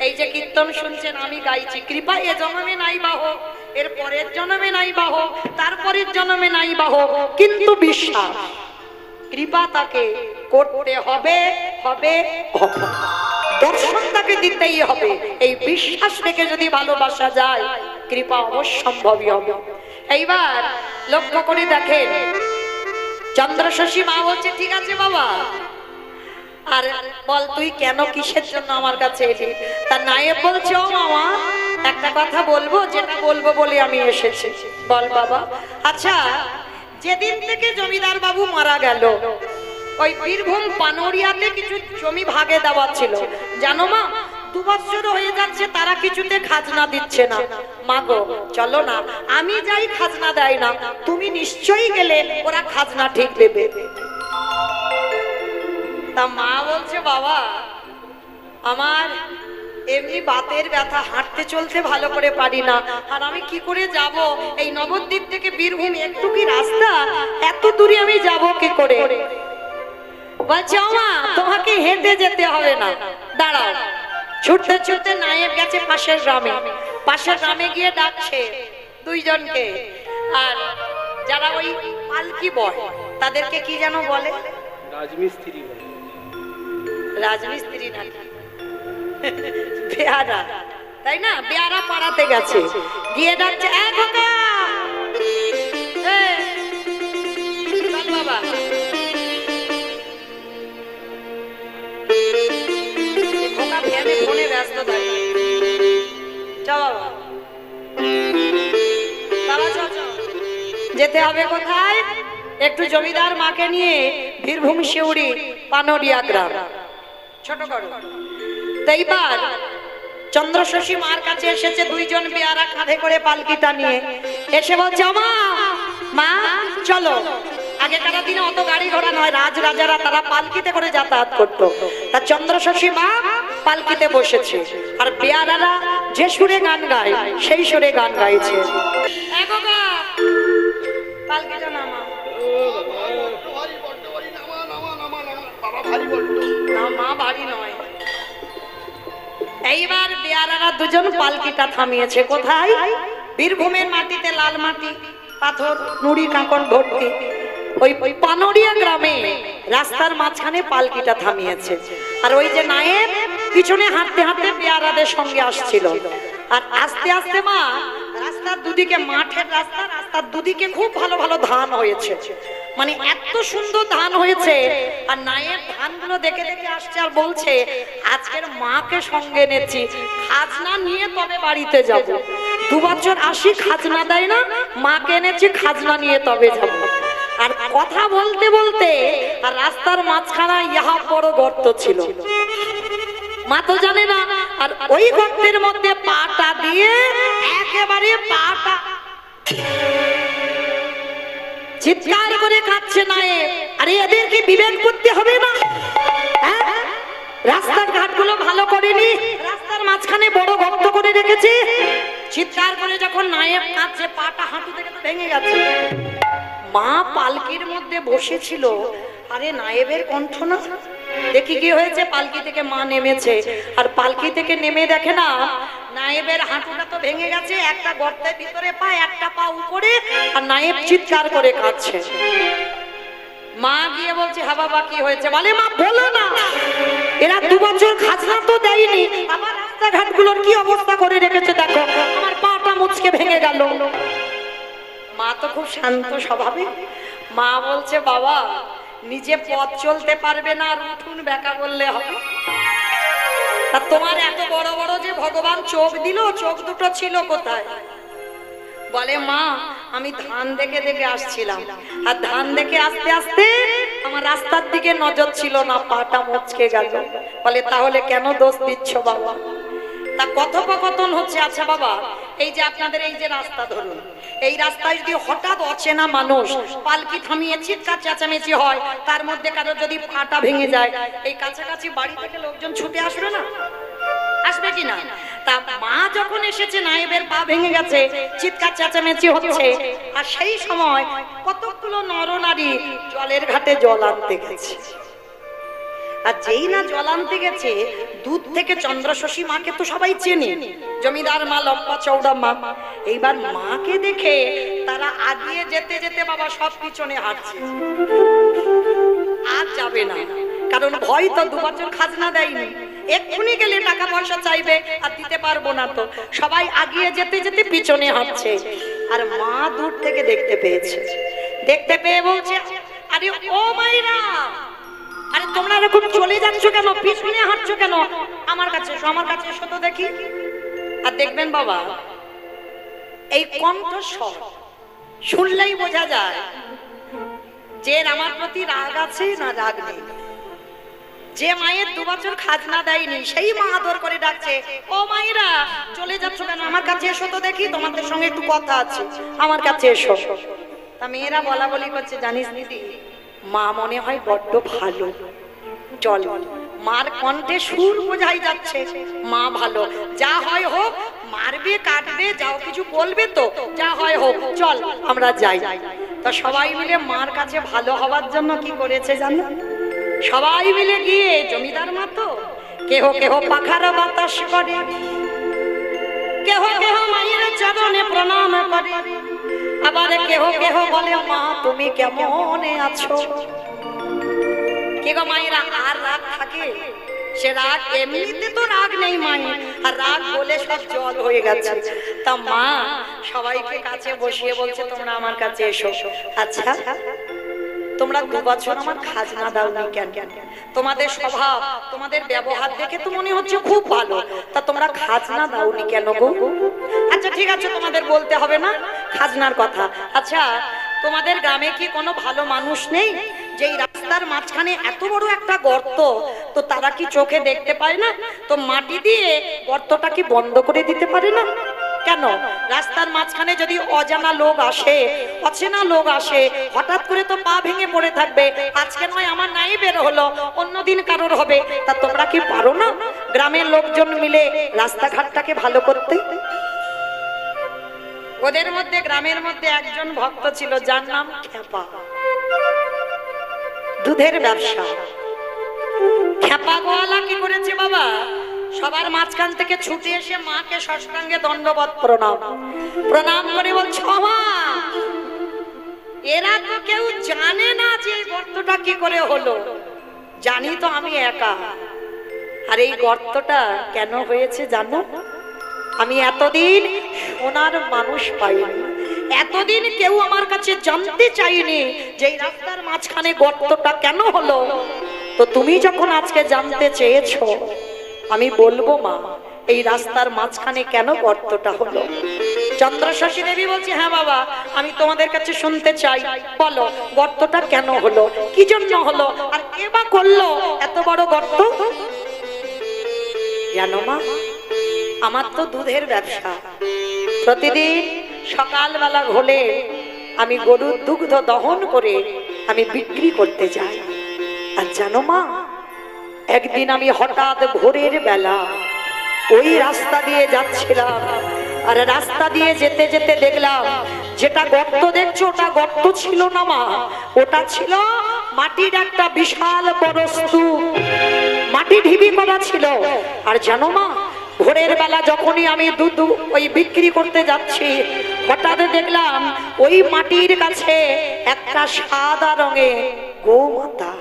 S1: এই যে কীর্তন শুনছেন আমি গাইছি, কৃপা এ জন্মে নাই বা হোক, এর পরের জন্মে নাই বা হোক, তারপরের জন্মে নাই বা হোক, কিন্তু বিশ্বাস কৃপা তাকে করতে হবে, হবে, হবে। দর্শন তাকে দিতেই হবে। এই বিশ্বাস রেখে যদি ভালোবাসা যায়, কৃপা অবশ্যম্ভাবী হবে। এইবার লক্ষ্য করে দেখেন, চন্দ্রশশী মা বলছে, ঠিক আছে বাবা, আর বল তুই কেন কিসের জন্য আমার কাছে এলি? তার নায়েব বলছে, ও মামা একটা কথা বলবো, যেটা বলবো বলে আমি এসেছি। বল বাবা। আচ্ছা, যেদিন থেকে জমিদার বাবু মারা গেল, ওই বীরভূম পানোরিয়াতে কিছু জমি ভাগে দেওয়া ছিল, জানো মা? 2 বছর হয়ে যাচ্ছে তারা কিছুতে খাজনা দিচ্ছে না। মা গো চলো না, আমি যাই খাজনা দেয় না, তুমি নিশ্চয়ই গেলে ওরা খাজনা ঠিক দেবে। তা মা বলছে, বাবা আমার এমনি বাতের ব্যথা, হাঁটতে চলতে ভালো করে পারি না, আর আমি কি করে যাব? এই নবদ্বীপ থেকে বীরভূম একটু কি রাস্তা, এত দূরে আমি যাব কি করে? বলছে, মা তোমাকে হেঁটে যেতে হবে না, দাঁড়াও। ছুটতে ছুটতে নায়েব গেছে পাশের গ্রামে, পাশের গ্রামে গিয়ে ডাকছে 2 জনকে, আর যারা ওই পালকি বয় তাদেরকে কি যেন বলে?
S3: রাজমিস্ত্রি বলে।
S1: রাজমিস্ত্রি না, বেহারা। তাই না? বেয়ারা পাড়াতে গেছে, গিয়ে ডাকছে এ খোকা, চল বাবা। খোকা ফ্যানে ফোনে ব্যস্ত থাকে, চল বাবা, বাবা চল চল। যেতে হবে কোথায়? একটু জমিদার মাকে নিয়ে বীরভূম শিউড়ি পানরিয়া গ্রাম ছোট করো। তো এইবার চন্দ্রশশী মার কাছে এসেছে দুইজন বেয়ারা কাঁধে করে পালকিটা নিয়ে, এসে বলছে মা মা চলো। আগেকার দিনে অত গাড়ি ঘোড়া নয়, রাজ রাজারা তারা পালকিতে করে যাতায়াত করতো। তা চন্দ্রশশী মা পালকিতে বসেছে, আর বেয়ারারা যে সুরে গান গায় সেই সুরে গান গাইছে। পালকিটা নামা, না মা ভারী নয়। এইবার বেয়ারারা দুজন পালকিটা থামিয়েছে কোথায়? বীরভূমের মাটিতে, লাল মাটি, পাথর, নুড়ি কাঁকন ভর্তি, ওই পানরিয়া গ্রামে রাস্তার মাঝখানে পালকিটা থামিয়েছে। আর ওই যে নায়েব পিছনে হাঁটতে হাঁটতে বেয়ারাদের সঙ্গে আসছিল। আর আস্তে আস্তে মা রাস্তার দুদিকে, মাঠের রাস্তা, রাস্তার দুদিকে খুব ভালো ভালো ধান হয়েছে, মানে এত সুন্দর ধান হয়েছে। আর নায়েব ধানগুলো দেখে দেখে আসছে আর বলছে আজকের মাকে সঙ্গে এনেছি, খাজনা নিয়ে তবে বাড়িতে যাব। 2 বছর আসি, খাজনা দেয় না, মাকে এনেছি, খাজনা নিয়ে তবে যাব। আর কথা বলতে বলতে আর রাস্তার মাঝখানে ইহা বড় গর্ত ছিল, মা তো জানে না। আর ওই গর্তের মধ্যে পাটা দিয়ে একেবারে পাটা চিৎকার করে কাঁদছে নায়েব। আরে এদের কি বিবেক বুদ্ধি হবে না? রাস্তার ঘাটগুলো ভালো করেনি, রাস্তার মাঝখানে বড় গর্ত করে রেখেছে। চিৎকার করে যখন নায়েব কাঁদছে, পাটা হাঁটু থেকে তো ভেঙে গেছে। মা পালকির মধ্যে বসেছিল, আরে নায়েবের কণ্ঠ না, দেখি কি হয়েছে। পালকি থেকে মা নেমেছে, আর পালকি থেকে নেমে দেখে না নায়েবের হাঁটুটা তো ভেঙে গেছে, একটা গর্তের ভিতরে পা, একটা পা উপরে, আর নায়েব চিৎকার করে কাঁদছে। মা গিয়ে বলছে হ্যাঁ বাবা কি হয়েছে? বলে মা বলো না, এরা 2 বছর খাজনা তো দেয়নি, আমার রাস্তাঘাটগুলোর কি অবস্থা করে রেখেছে দেখো, আমার পাটা মুচকে ভেঙে গেল। মা তো খুব শান্ত স্বভাবে। মা বলছে বাবা নিজে পথ চলতে পারবে না, আর উঠুন বেকা বললে হবে? তা তোমার এত বড় বড় যে ভগবান চোখ দিল, চোখ দুটো ছিল কোথায়? বলে মা আমি ধান দেখে দেখে আসছিলাম, আর ধান দেখে আস্তে আস্তে আমার রাস্তার দিকে নজর ছিল না, পাটা মুচকে গেল। বলে তাহলে কেন দোষ দিচ্ছ বাবা? তা কথোপকথন হচ্ছে। আচ্ছা বাবা, এই যে আপনাদের এই যে রাস্তা ধরুন, এই রাস্তায় যদি হঠাৎ অচেনা মানুষ পালকি থামিয়ে চিৎকার চেঁচামেচি হয়, তার মধ্যে কারো যদি পাটা ভেঙে যায়, এই কাছাকাছি বাড়ি থেকে লোকজন ছুটে আসবে না? আসবে কিনা? তা মা যখন এসেছে, নায়েবের পা ভেঙে গেছে, চিৎকার চেঁচামেচি হচ্ছে, আর সেই সময় কতগুলো নরনারী জলের ঘাটে জল আনতে গেছে। আর যেই না জল আনতে গেছে, দূর থেকে চন্দ্রশশী মাকে তো সবাই চেনে, জমিদার মা, লম্বা চৌড়া মা। এইবার মাকে দেখে তারা আগিয়ে যেতে যেতে বাবা সব পিছনে হাঁটছে, আর যাবে না, কারণ ভয় তো, 2 বছর খাজনা দেয়নি, এক্ষুনি গেলে টাকা পয়সা চাইবে আর দিতে পারবো না। তো সবাই আগিয়ে যেতে যেতে পিছনে হাঁটছে। আর মা দূর থেকে দেখতে পেয়েছে, দেখতে পেয়ে বলছে আরে ও মাইরা, আরে তোমরা এরকম চলে যাচ্ছ কেন, পিছনে হাঁটছো কেন? আমার কাছে এসো, আমার কাছে এসো তো দেখি। আর দেখবেন বাবা এই কণ্ঠস্বর শুনলেই বোঝা যায় যে আমার প্রতি রাগ আছে না রাগ নেই। যে মায়ের 2 বছর খাজনা দেয়নি, সেই মা আদর করে ডাকছে ও মায়েরা চলে যাচ্ছ কেন, আমার কাছে এসো তো দেখি, তোমাদের সঙ্গে একটু কথা আছে, আমার কাছে এসো। তা মেয়েরা বলা বলি করছে জানিস দিদি, মা মনে হয় বড্ড ভালো, চল। মার কণ্ঠে সুর বোঝাই যাচ্ছে মা ভালো, যা হয় হোক, মারবে কাটবে যাও কিছু বলবে তো, যা হয় হোক, চল আমরা যাই। তা সবাই মিলে মার কাছে ভালো হওয়ার জন্য কি করেছে জানো? সবাই মিলে গিয়ে, জমিদার মা তো, কেহ কেহ পাখার বাতাস করে, কেহ কেহ মায়ের চরণে প্রণাম করে, আবার কেহ কেহ বলে মা তুমি কেমন আছো। কে গো মায়েরা আর রাগ থাকে? সে রাগ এমনিতে তো রাগ নেই মাই, আর রাগ বলে সব জল হয়ে গেছে। তা মা সবাইকে কাছে বসিয়ে বলছে তোমরা আমার কাছে এসো। আচ্ছা তোমরা 2 বছর আমার খাজনা দাওনি কেন? তোমাদের স্বভাব তোমাদের ব্যবহার দেখে তো মনে হচ্ছে খুব ভালো, তা তোমরা খাজনা দাওনি কেন গো? আচ্ছা ঠিক আছে, তোমাদের বলতে হবে না খাজনার কথা। আচ্ছা তোমাদের গ্রামে কি কোনো ভালো মানুষ নেই যে এই রাস্তার মাঝখানে এত বড় একটা গর্ত, তো তারা কি চোখে দেখতে পায় না? তো মাটি দিয়ে গর্তটা কি বন্ধ করে দিতে পারে না কেন? রাস্তার মাঝখানে যদি অজানা লোক আসে, অচেনা লোক আসে, হঠাৎ করে তো পা ভেঙে পড়ে থাকবে। আজকে নয় আমার নাই বের হলো, অন্যদিন কারোর হবে, তা তোমরা কি পারো না গ্রামের লোকজন মিলে রাস্তাঘাটটাকে ভালো করতে? ওদের মধ্যে গ্রামের মধ্যে একজন ভক্ত ছিল যার নাম খেপা। দুধের ব্যবসা। খেপা গোয়ালা কি করেছে বাবা, সবার মাঝখান থেকে ছুটে এসে মাকে ষষ্ঠাঙ্গে দণ্ডবত প্রণাম করে বলছে মা, এরা তো কেউ জানে না যে এই গর্তটা কি করে হলো, জানি তো আমি একা। আর এই গর্তটা কেন হয়েছে জানো? আমি এতদিন সোনার মানুষ পাইনি, এতদিন কেউ আমার কাছে জানতে চাইনি যে এই রাস্তার মাঝখানে গর্তটা কেন হলো। তো তুমি যখন আজকে জানতে চেয়েছো, আমি বলবো মা এই রাস্তার মাঝখানে কেন গর্তটা হলো। চন্দ্রশশী দেবী বলছে হ্যাঁ বাবা আমি তোমাদের কাছে শুনতে চাই, বলো গর্তটা কেন হলো, কি জন্য হলো, আর কে বা করলো এত বড় গর্ত? জানো মা, আমার তো দুধের ব্যবসা। প্রতিদিন সকালবেলা হলে আমি গরুর দুগ্ধ দহন করে আমি বিক্রি করতে যাই। আর জানো মা, একদিন আমি হঠাৎ ভোরের বেলা ওই রাস্তা দিয়ে যাচ্ছিলাম, আর রাস্তা দিয়ে যেতে যেতে দেখলাম যেটা গর্ত দেখছো ওটা গর্ত ছিল না মা, ওটা ছিল মাটির একটা বিশাল বড় স্তূপ, মাটি ঢিবি করা ছিল। আর জানো মা, ভোরের বেলা যখনই আমি দুধ ওই বিক্রি করতে যাচ্ছি, হঠাৎ দেখলাম ওই মাটির কাছে একটা সাদা রঙের গোমাতা।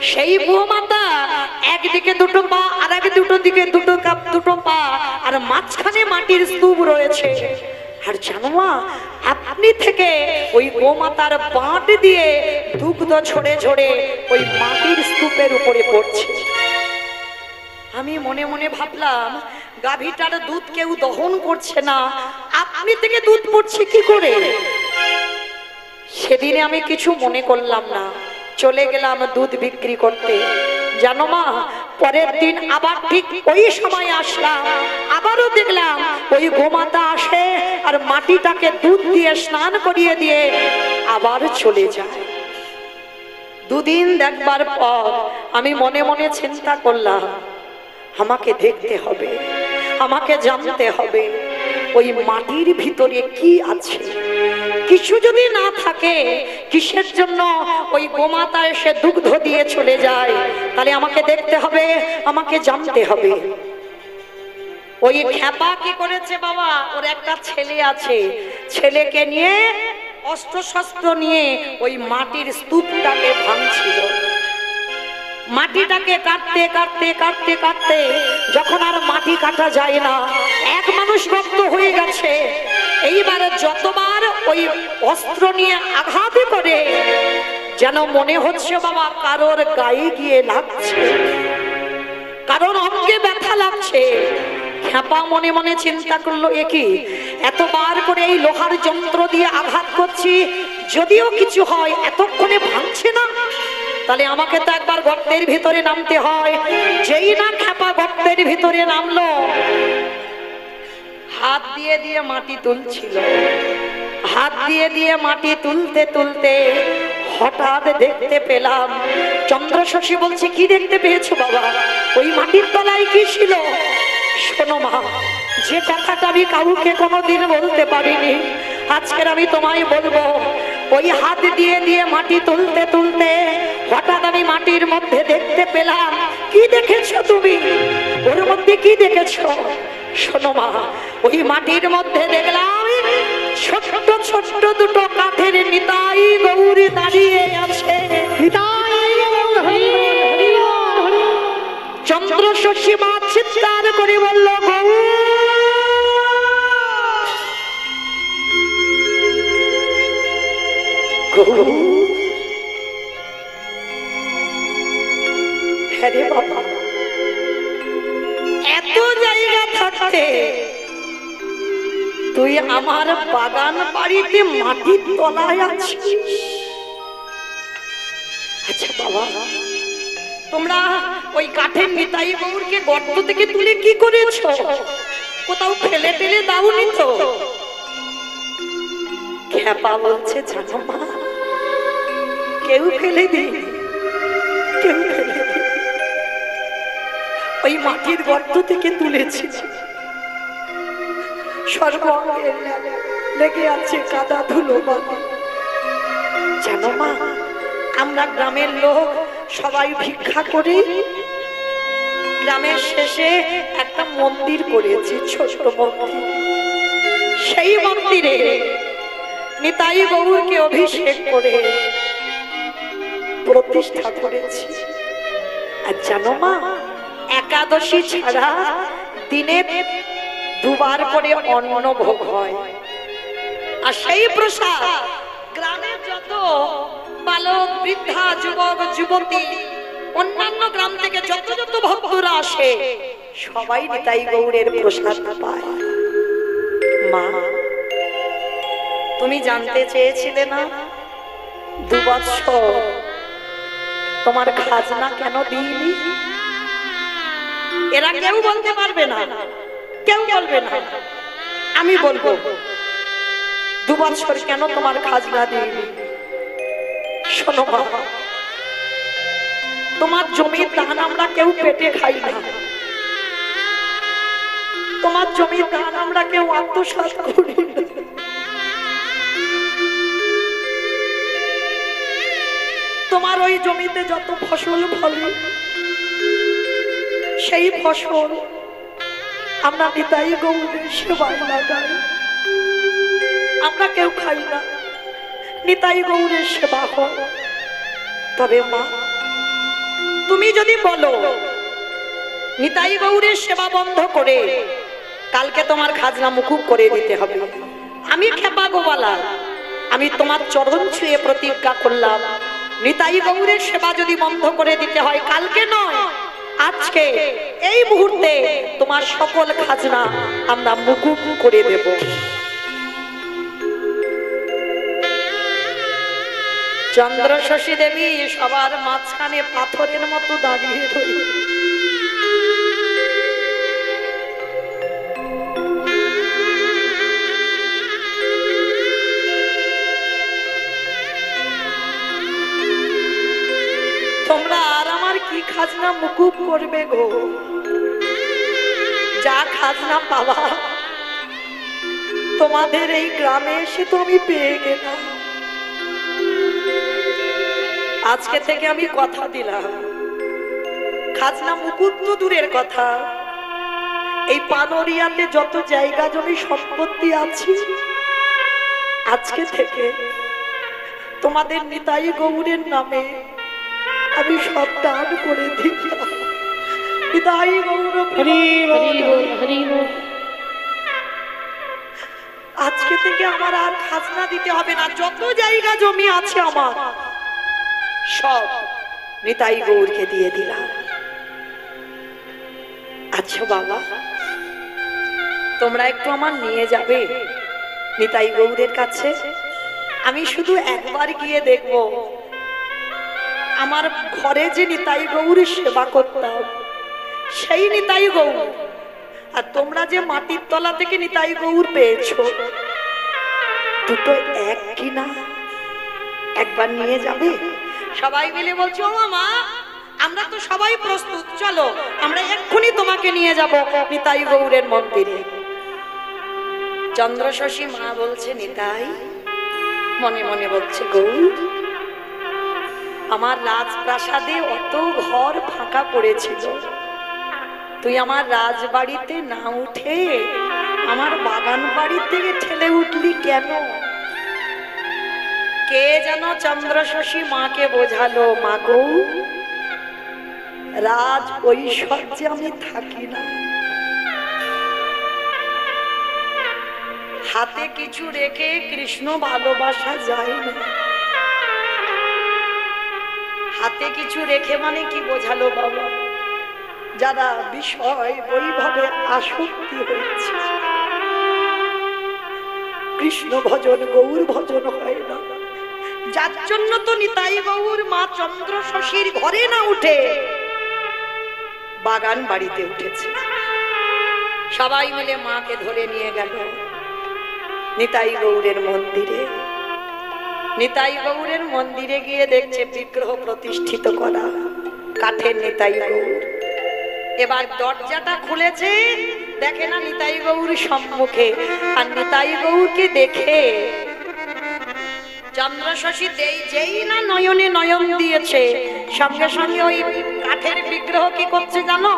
S1: সেই গোমাতা একদিকে 2 পা, আর এক দিকে 2 পা, আর মাঝখানে মাটির স্তূপ রয়েছে। আর জানো মা, আপনি থেকে ওই গোমাতার বাঁট দিয়ে দুগ্ধ ঝরে ঝরে ওই মাটির স্তূপের উপরে পড়ছে। আমি মনে মনে ভাবলাম গাভীটার দুধ কেউ দহন করছে না, আপনি থেকে দুধ পড়ছে কি করে? সেদিনে আমি কিছু মনে করলাম না, চলে গেলাম দুধ বিক্রি করতে। জানো মা, পরের দিন আবার ঠিক ওই সময় আসলাম, আবারও দেখলাম ওই গোমাতা আসে আর মাটিটাকে দুধ দিয়ে স্নান করিয়ে দিয়ে আবার চলে যায়। 2 দিন দেখবার পর আমি মনে মনে চিন্তা করলাম আমাকে দেখতে হবে, আমাকে জানতে হবে ওই মাটির ভিতরে কি আছে। কিছু যদি না থাকে, কিসের জন্য ওই গোমাতা এসে দুগ্ধ দিয়ে চলে যায়, তাহলে আমাকে দেখতে হবে, আমাকে জানতে হবে। ওই খেপা কি করেছে বাবা, ওর একটা ছেলে আছে, ছেলেকে নিয়ে অস্ত্র শস্ত্র নিয়ে ওই মাটির স্তূপটাকে ভাঙছিল। মাটিটাকে কাটতে কাটতে কাটতে কাটতে যখন আর মাটি কাটা যায় না, এক মানুষ রক্ত হয়ে গেছে। এইবারে যতবার ওই অস্ত্র নিয়ে আঘাত করে যেন মনে হচ্ছে বাবা কারোর গায়ে গিয়ে লাগছে, কারোর অঙ্গে ব্যথা লাগছে। খেপা মনে মনে চিন্তা করলো একই এতবার করে এই লোহার যন্ত্র দিয়ে আঘাত করছি, যদিও কিছু হয় এতক্ষণে ভাঙছে না, তাহলে আমাকে তো একবার গর্তের ভিতরে নামতে হয়। যেই না খেপা গর্তের ভিতরে নামলো, হাত দিয়ে দিয়ে মাটি তুলছিল, হাত দিয়ে দিয়ে মাটি তুলতে তুলতে হঠাৎ দেখতে পেলাম। চন্দ্রশশী বলছে কি দেখতে পেয়েছো বাবা, ওই মাটির তলায় কি ছিল? শোনো মা, যে কথাটা আমি কাউকে কোনোদিন বলতে পারিনি, আজকের আমি তোমায় বলবো। ওই হাত দিয়ে দিয়ে মাটি তুলতে তুলতে হঠাৎ আমি মাটির মধ্যে দেখতে পেলাম। কি দেখেছো তুমি? ওর মধ্যে কি দেখেছো? শোনো মা, ওই মাটির মধ্যে দেখলাম ছোট্ট ছোট্ট 2 কাঠের নিতাই গৌরী দাঁড়িয়ে আছে। শশী মা চিৎকার করে বলল, হ্যাঁ রে বাবা, এত জায়গা থাকতে তুই আমার বাগান বাড়িতে মাটির তলায় আছিস? আচ্ছা বাবা, তোমরা ওই কাঠের নিতাই গৌরকে গর্ত থেকে তুলে কি করেছো? কোথাও ফেলে টেলে দাওনি তো? খেপা বলছে, জানো মা, কেউ ফেলে দিইনি, কেউ ফেলে দিইনি, ওই মাটির গর্ত থেকে তুলেছি। সর্বাঙ্গে লেগে আছে কাদা ধুলো বালি। জানো মা, আমরা গ্রামের লোক সবাই ভিক্ষা করি, গ্রামের শেষে একটা মন্দির করেছি, ছোট মন্দির। সেই মন্দিরে নিতাই গৌরকে অভিষেক করে প্রতিষ্ঠা করেছি। আর জানো মা, একাদশী ছাড়া দিনে দুবার করে অন্ন ভোগ হয়। আর সেই প্রসাদ গ্রামের যত বালক, বৃদ্ধা, যুবক, যুবতী, অন্যান্য গ্রাম থেকে যত যত ভক্তরা আসে, সবাই নিতাই গৌরের প্রসাদ পায়। মা, তুমি জানতে চেয়েছিলে না 2 বছর তোমার খাজনা কেন দিইনি? এরা কেউ বলতে পারবে না, কেউ বলবে না, আমি বলবো 2 বছর কেন তোমার খাজনা দিইনি। শোনো বাবা, তোমার জমির ধান আমরা কেউ পেটে খাই না, তোমার জমির ধান আমরা কেউ আত্মসাৎ করি না। তোমার ওই জমিতে যত ফসল ফলে, সেই ফসল আমরা নিতাই গৌরের সেবায় লাগাই, আমরা কেউ খাই না, নিতাই গৌরের সেবা হয়। তবে মা, তুমি যদি বলো নিতাই গৌরের সেবা বন্ধ করে কালকে তোমার খাজনা মুকুব করে দিতে হবে, আমি খেপা গোবালা, আমি তোমার চরণ ছুঁয়ে প্রতিজ্ঞা করলাম, নিতাই গৌরের সেবা যদি বন্ধ করে দিতে হয়, কালকে নয় আজকে এই মুহূর্তে তোমার সকল খাজনা আমরা মুকুব করে দেব। চন্দ্র শশী দেবী সবার মাঝখানে পাথরের মতো দাঁড়িয়ে রইল। তোমরা আর আমার কি খাজনা মুকুব করবে গো? যা খাজনা পাওয়া তোমাদের এই গ্রামে এসে তো আমি পেয়ে গেলাম। আজকে থেকে আমি কথা দিলাম, খাজনা মুকুব তো দূরের কথা, এই পানরিয়াতে যত জায়গা জমি সম্পত্তি আছে, আজকে থেকে তোমাদের নিতাই গৌরের নামে আমি সব দান করে দিলাম। নিতাই গৌর আজকে থেকে আমার আর খাজনা দিতে হবে না, যত জায়গা জমি আছে আমার সব নিতাই গৌরকে দিয়ে দিলাম। আচ্ছা বাবা, তোমরা একটু আমার নিয়ে যাবে নিতাই গৌরের কাছে? আমি শুধু একবার গিয়ে দেখব আমার ঘরে যে নিতাই গৌরের সেবা করতাম সেই নিতাই গৌর, আর তোমরা যে মাটির তলা থেকে নিতাই গৌর পেয়েছো, দুটো এক কিনা? একবার নিয়ে যাবে? সবাই মিলে বলছো, ও মা, আমরা তো সবাই প্রস্তুত, চলো আমরা এক্ষুনি তোমাকে নিয়ে যাব নিতাই গৌরের মন্দিরে। চন্দ্র শশী মা বলছে, নিতাই মনে মনে বলছে, গৌর, আমার রাজপ্রাসাদে অত ঘর ফাঁকা পড়েছিল, তুই আমার রাজবাড়িতে না উঠে আমার বাগান বাড়িতে ঠেলে উঠলি কেন? কে যেন চন্দ্র শশী মাকে বোঝালো, মা গো রাজ ঐশ্বর্যে আমি থাকি না, হাতে কিছু রেখে কৃষ্ণ ভালোবাসা যায় না। হাতে কিছু রেখে মানে কি বোঝালো বাবা? যারা বিষয় বৈভবে আসক্তি হয়েছে, কৃষ্ণ ভজন গৌর ভজন হয় না, যার জন্য তো নিতাই গৌর মা চন্দ্র শশীর ঘরে না উঠে বাগান বাড়িতে উঠেছে। সবাই মিলে মাকে ধরে নিয়ে গেল নিতাই গৌরের মন্দিরে। নিতাই গৌরের মন্দিরে গিয়ে দেখছে বিগ্রহ প্রতিষ্ঠিত করা, কাঠের নিতাই গৌর। এবার দরজাটা খুলেছে, দেখে না নিতাই গৌর সম্মুখে, আর নিতাই গৌরকে দেখে চন্দ্র শশী যেই না নয়নে নয়ন দিয়েছে, সঙ্গে সঙ্গে ওই কাঠের বিগ্রহ কি করছে জানো?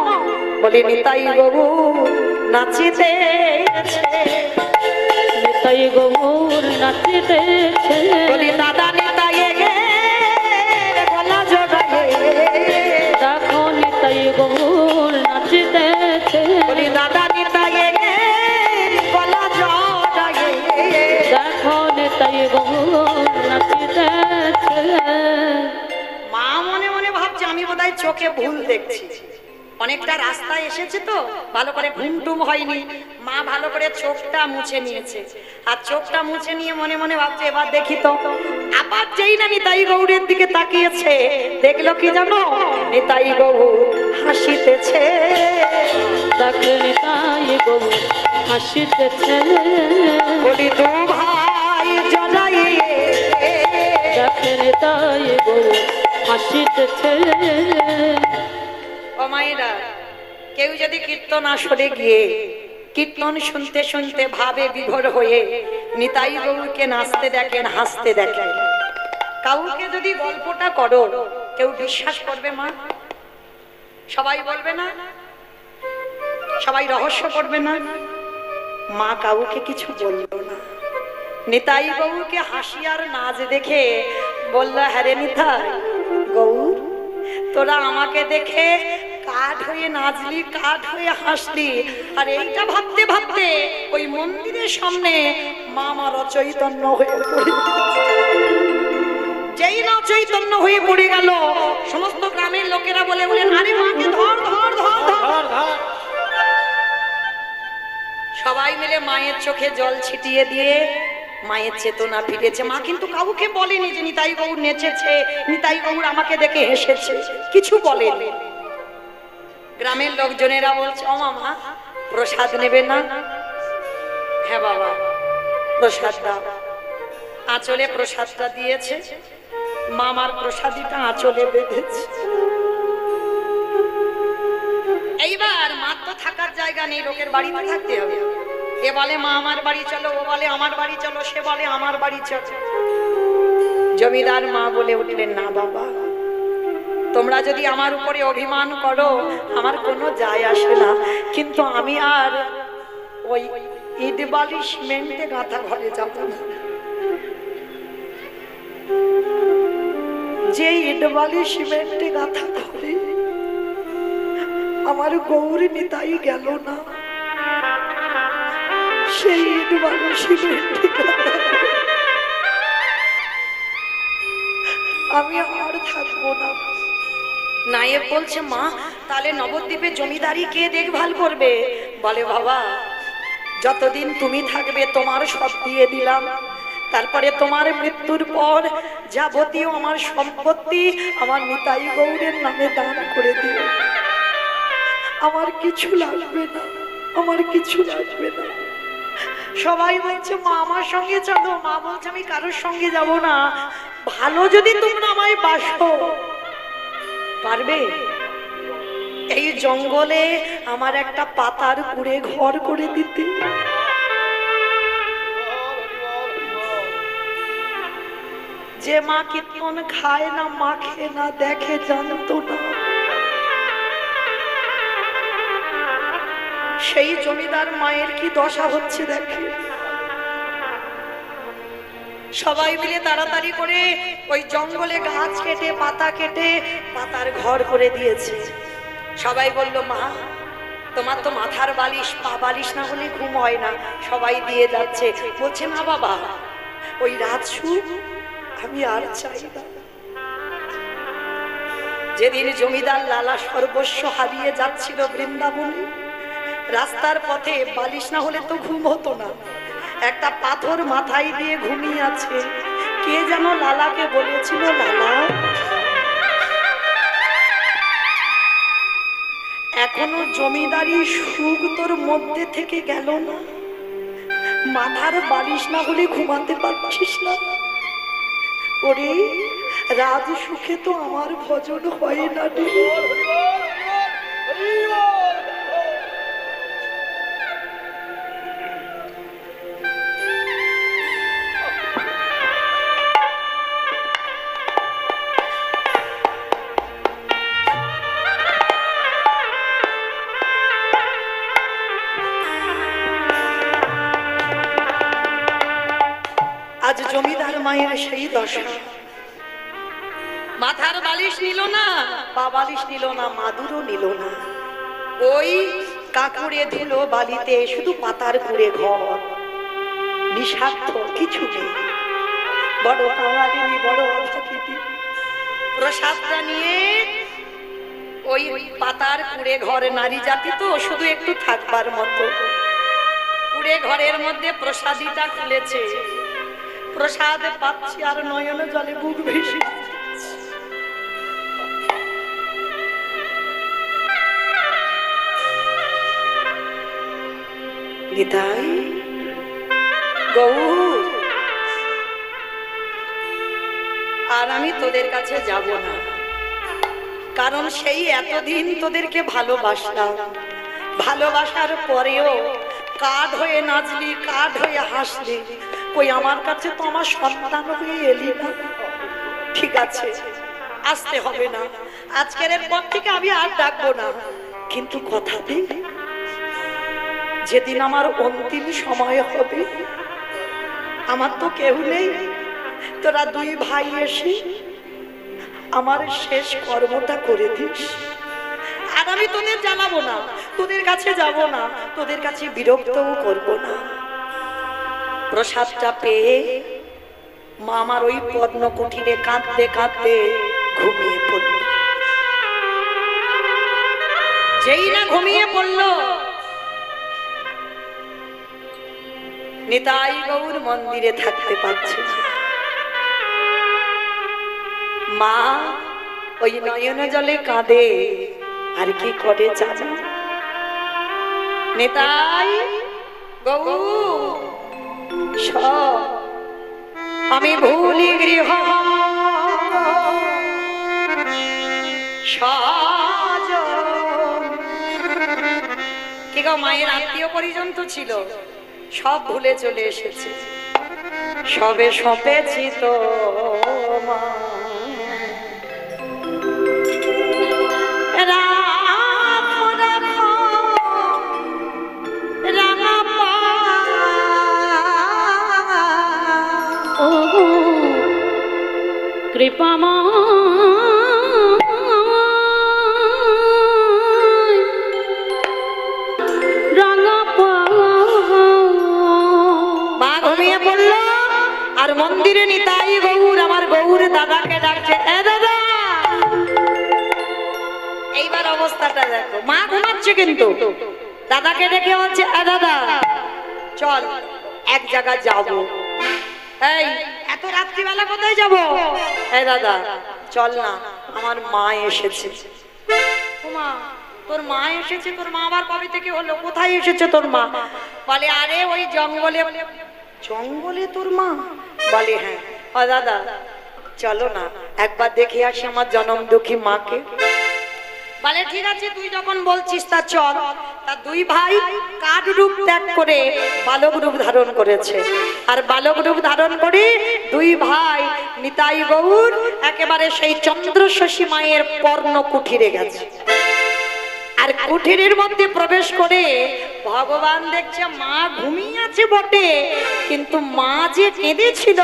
S1: বলে নিতাই গৌর নাচিতেছে,
S2: নিতাই গৌর নাচিতেছে,
S1: বলি দাদা নিতাই গে গলা জড়ায়ে,
S2: দেখো নিতাই গৌর নাচিতেছে,
S1: বলি দাদা নিতাই গে গলা জড়ায়ে,
S2: দেখো নিতাই গৌর নাচিতেছে।
S1: মা মনে মনে ভাবছে আমি বোধহয় চোখে ভুল দেখছি, অনেকটা রাস্তায় এসেছে তো ভালো করে ঘুমটুম হয়নি। মা ভালো করে চোখটা মুছে নিয়েছে, আর চোখটা মুছে নিয়ে মনে মনে ভাবছে এবার দেখি তো। আবার যেই না নিতাই গৌরের দিকে তাকিয়েছে, দেখলো কি জানো? নিতাই গৌর হাসিতেছে,
S2: দেখো নিতাই গৌর হাসিতেছে,
S1: বলি দু ভাই জ্বলাইয়ে,
S2: দেখো নিতাই গৌর হাসিতেছে।
S1: ও মায়েরা, কেউ যদি কীর্তন আসরে গিয়ে কীর্তন শুনতে শুনতে ভাবে বিভোর হয়ে নিতাই গৌরকে নাচতে দেখেন, হাসতে দেখেন, কাউকে যদি গল্পটা করো কেউ বিশ্বাস করবে মা? সবাই বলবে না? সবাই রহস্য করবে না? মা কাউকে কিছু বলল না। নিতাই গৌরকে হাসি আর নাচ দেখে বলল, হ্যাঁ রে নিতাই গৌর, তোরা আমাকে দেখে কাঠ হয়ে নাচলি, কাঠ হয়ে হাসলি, আর এইটা ভাবতে ভাবতে ওই মন্দিরের সামনে মা আমার অচৈতন্য হয়ে পড়ে। যেই না চৈতন্য হয়ে পড়ে গেল, সমস্ত গ্রামের লোকেরা বলে বলেন, আরে মাকে ধর ধর ধর ধর। সবাই মিলে মায়ের চোখে জল ছিটিয়ে দিয়ে মায়ের চেতনা ফিরেছে। মা কিন্তু কাউকে বলেনি যে নিতাই গৌর নেচেছে, নিতাই গৌর আমাকে দেখে হেসেছে, কিছু বলেনি। গ্রামের লোকজনেরা বলছে, ও মামা প্রসাদ নেবে না? হ্যাঁ বাবা প্রসাদ দাও। আঁচলে প্রসাদটা দিয়েছে, মামার প্রসাদিটা আঁচলে বেঁধেছে। এইবার মার তো থাকার জায়গা নেই, লোকের বাড়িতে থাকতে হবে। এ বলে মা আমার বাড়ি চলো, ও বলে আমার বাড়ি চলো, সে বলে আমার বাড়ি চলো। জমিদার মা বলে উঠলেন, না বাবা, তোমরা যদি আমার উপরে অভিমান করো আমার কোনো যায় আসে না, কিন্তু আমি আর ওই ইট বালি সিমেন্টে গাঁথা ঘরে যাব না। যে ইট বালি সিমেন্টে গাঁথা ঘরে আমার গৌর নিতাই গেল না, সেই ইট বালি সিমেন্টে গাঁথা আমি আর থাকবো না। নায়েব বলছে, মা তাহলে নবদ্বীপে জমিদারি কে দেখভাল করবে? বলে, বাবা যতদিন তুমি থাকবে তোমার সব দিয়ে দিলাম, তারপরে তোমার মৃত্যুর পর যাবতীয় আমার সম্পত্তি আমার নিতাই গৌরের নামে দান করে দিও, আমার কিছু লাগবে না, আমার কিছু লাগবে না। সবাই বলছে, মা আমার সঙ্গে চলো। মা বলছে, আমি কারোর সঙ্গে যাব না, ভালো যদি তোমরা আমায় বাসো পারবে এই জঙ্গলে আমার একটা পাতার কুড়ে ঘর করে দিতে। যে মা কীর্তন খায় না, মাখে না, দেখে, জানতো না, সেই জমিদার মায়ের কি দশা হচ্ছে দেখে। সবাই মিলে তাড়াতাড়ি করে ওই জঙ্গলে গাছ কেটে পাতার ঘর করে দিয়েছে। সবাই বলল, মা তোমার তো মাথার বালিশ পা বালিশ না হলে ঘুম হয় না। সবাই দিয়ে যাচ্ছে। বলছে, না বাবা, ওই রাত সুখ আমি আর চাই না। যেদিন জমিদার লালা সর্বস্ব হারিয়ে যাচ্ছিল বৃন্দাবনে, রাস্তার পথে বালিশ না হলে তো ঘুম হতো না, একটা পাথর মাথায় দিয়ে ঘুমিয়ে আছে। কে যেন লালাকে বলেছিল, লালা এখনো জমিদারি সুখ তোর মধ্যে থেকে গেল না, মাথার বালিশ না হলে ঘুমাতে পারছিস না। ওরে রাজ সুখে তো আমার ভজন হয় না রে। আজ জমিদার মায়ের সেই দশা, মাথার বালিশ নিল না, পা বালিশ নিল না, মাদুরও নিল না। ওই কাকুরে ধুলো বালিতে শুধু পাতার কুড়ে ঘর, নিঃস্বার্থ কিছু নেই। বড় কাওয়ালিনী, বড় অভাগিনী, প্রসাদটা নিয়ে ওই পাতার কুড়ে ঘর, নারী জাতি তো শুধু একটু থাকবার মতো, কুড়ে ঘরের মধ্যে প্রসাদীটা খুলেছে। প্রসাদ পাচ্ছি আর নয়ন জলে বুক ভেসে। নিতাই গৌর, আর আমি তোদের কাছে যাব না, কারণ সেই এতদিন তোদেরকে ভালোবাসলাম, ভালোবাসার পরেও কাঠ হয়ে নাচলি, কাঠ হয়ে হাসলি, কই আমার কাছে তো আমার সন্তান হয়ে এলি না। ঠিক আছে, আসতে হবে না, আজকের পর থেকে আমি আর ডাকবো না, কিন্তু কথা দে, যেদিন আমার অন্তিম সময় হবে, আমার তো কেউ নেই, তোরা দুই ভাই এসে আমার শেষ কর্মটা করে দিস। আর আমি তোদের জানাবো না, তোদের কাছে যাব না, তোদের কাছে বিরক্তও করব না। প্রসাদটা পেয়ে মা আমার ওই পদ্ম কুঠিরে কাঁদতে কাঁদতে ঘুমিয়ে পড়ল। যেই না ঘুমিয়ে পড়ল, নিতাই গৌর মন্দিরে থাকতে পারছে না। মা ওই নয়ন জলে কাঁদে, আর কি করে জানো? নিতাই গৌর আমি ভুলি গৃহ কি গো, মায়ের আত্মীয় পরিজন তো ছিল, সব ভুলে চলে এসেছে, সবে সপেছি তো মা।
S2: কৃপামা
S1: মা ঘুমিয়ে পড়লো, আর মন্দিরে নিতাই গৌর আমার গৌর দাদাকে ডাকছে, এ দাদা। এইবার অবস্থাটা দেখো, মা ঘুমাচ্ছে কিন্তু দাদাকে ডেকে হচ্ছে, এ দাদা চল এক জায়গা যাবো। এই এত রাত্রিবেলা কোথায় যাবো? এই দাদা চল না, আমার মা এসেছে। মা, তোর মা এসেছে? তোর মা আবার কবে থেকে হলো? কোথায় এসেছে তোর মা? বলে আরে ওই জঙ্গলে। জঙ্গলে তোর মা? বলে হ্যাঁ। ও দাদা চলো না, একবার দেখে আসি আমার জনম দুঃখী মাকে। বলে ঠিক আছে, তুই যখন বলছিস তা চল। তা দুই ভাই কাঠ রূপ ত্যাগ করে বালক রূপ ধারণ করেছে, আর বালক রূপ ধারণ করে দুই ভাই নিতাই গৌর একেবারে সেই চন্দ্রশশী মায়ের পর্ণ কুঠিরে গেছে। আর কুঠিরের মধ্যে প্রবেশ করে ভগবান দেখছে মা ঘুমিয়ে আছে বটে, কিন্তু মা যে কেঁদেছিল